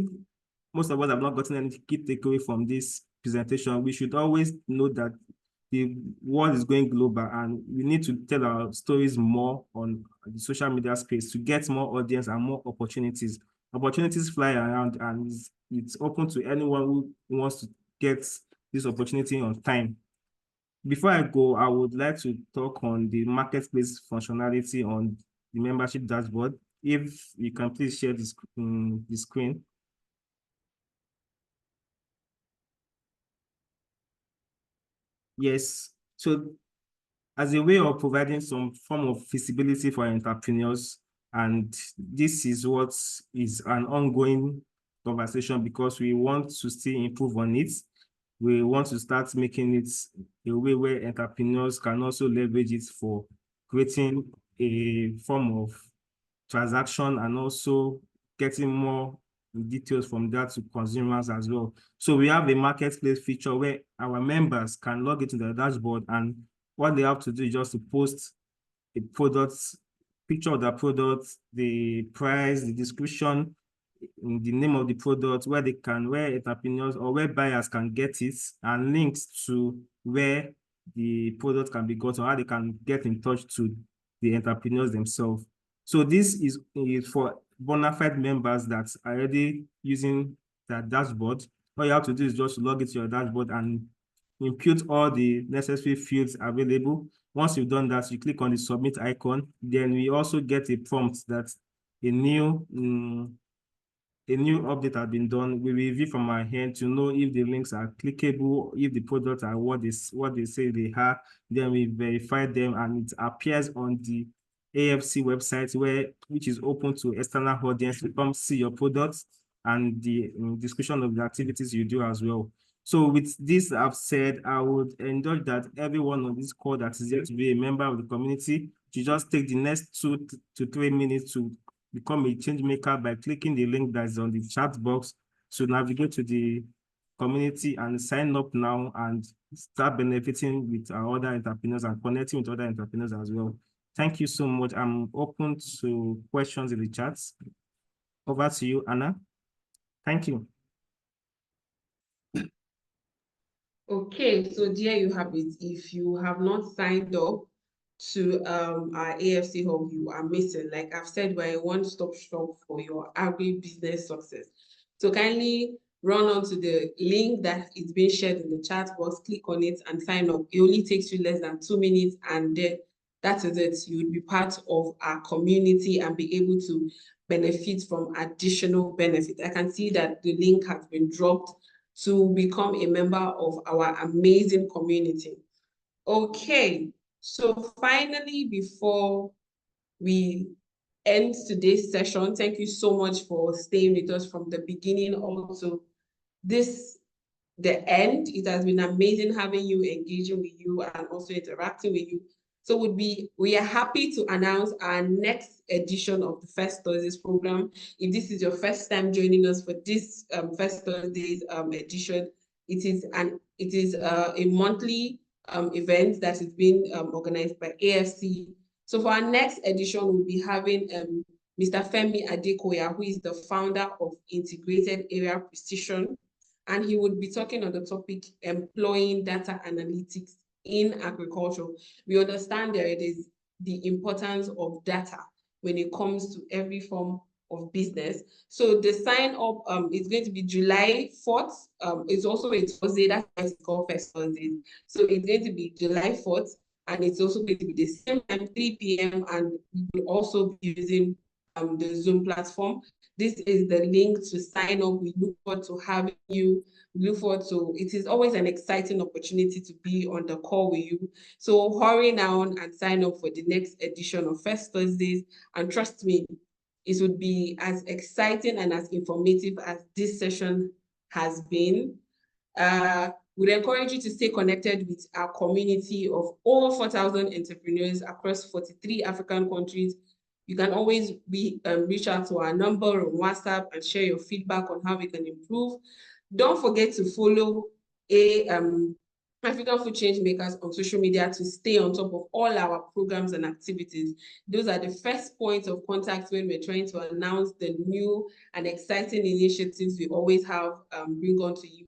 most of us have not gotten any key takeaway from this presentation, we should always know that the world is going global, and we need to tell our stories more on the social media space to get more audience and more opportunities. Opportunities fly around, and it's open to anyone who wants to get this opportunity on time. Before I go, I would like to talk on the marketplace functionality on the membership dashboard. If you can please share the screen. Yes, so as a way of providing some form of visibility for entrepreneurs, and this is what is an ongoing conversation, because we want to still improve on it. We want to start making it a way where entrepreneurs can also leverage it for creating a form of transaction, and also getting more details from that to consumers as well. So we have a marketplace feature where our members can log into the dashboard, and what they have to do is just to post a product, picture of the product, the price, the description, the name of the product, where entrepreneurs or where buyers can get it, and links to where the product can be got, or how they can get in touch to the entrepreneurs themselves. So this is for bona fide members that are already using that dashboard. All you have to do is just log into your dashboard and input all the necessary fields available. Once you've done that, you click on the submit icon. Then we also get a prompt that a new a new update has been done, we review from our end to know if the links are clickable, if the products are what they say they are. Then we verify them, and it appears on the AFC website, which is open to external audience to come see your products and the description of the activities you do as well. So with this I've said, I would indulge that everyone on this call that is yet to be a member of the community to just take the next 2 to 3 minutes to become a change maker by clicking the link that is on the chat box to navigate to the community and sign up now and start benefiting with our other entrepreneurs and connecting with other entrepreneurs as well. Thank you so much. I'm open to questions in the chats. Over to you, Anna. Thank you. Okay, so there you have it. If you have not signed up to our AFC Hub, you are missing. Like I've said, we're a one-stop shop for your agri-business success. So kindly run onto the link that is being shared in the chat box, click on it and sign up. It only takes you less than 2 minutes, and then that is it. You will be part of our community and be able to benefit from additional benefits. I can see that the link has been dropped to become a member of our amazing community. Okay, so finally, before we end today's session, thank you so much for staying with us from the beginning also the end. It has been amazing having you, engaging with you, and also interacting with you. So we are happy to announce our next edition of the First Thursdays program. If this is your first time joining us for this First Thursdays edition, it is a monthly event that is being organized by AFC. So for our next edition, we'll be having Mr. Femi Adekoya, who is the founder of Integrated Area Precision, and he would be talking on the topic employing data analytics in agriculture. We understand there is the importance of data when it comes to every form of business. So the sign up is going to be July 4th. It's also a Thursday, that's why it's called First Thursday. So it's going to be July 4th, and it's also going to be the same time, 3 p.m. and we will also be using the Zoom platform. This is the link to sign up. We look forward to having you. We look forward to, it is always an exciting opportunity to be on the call with you. So hurry now and sign up for the next edition of First Thursdays. And trust me, it would be as exciting and as informative as this session has been. We'd encourage you to stay connected with our community of over 4,000 entrepreneurs across 43 African countries. You can always reach out to our number on WhatsApp and share your feedback on how we can improve. Don't forget to follow African Food Change Makers on social media to stay on top of all our programs and activities. Those are the first points of contact when we're trying to announce the new and exciting initiatives we always have bring on to you.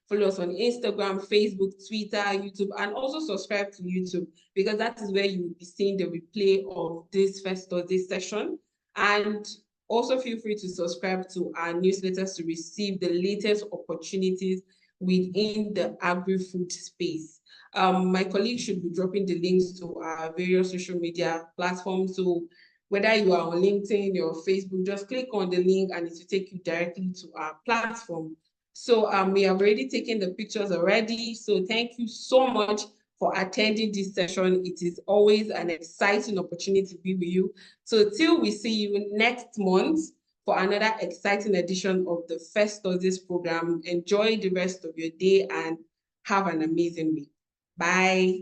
Follow us on Instagram, Facebook, Twitter, YouTube, and also subscribe to YouTube, because that is where you will be seeing the replay of this First Thursday session. And also feel free to subscribe to our newsletters to receive the latest opportunities within the agri-food space. My colleague should be dropping the links to our various social media platforms. So whether you are on LinkedIn or Facebook, just click on the link and it will take you directly to our platform. So we have already taken the pictures already. So thank you so much for attending this session. It is always an exciting opportunity to be with you. So till we see you next month for another exciting edition of the First Thursdays program, enjoy the rest of your day and have an amazing week. Bye.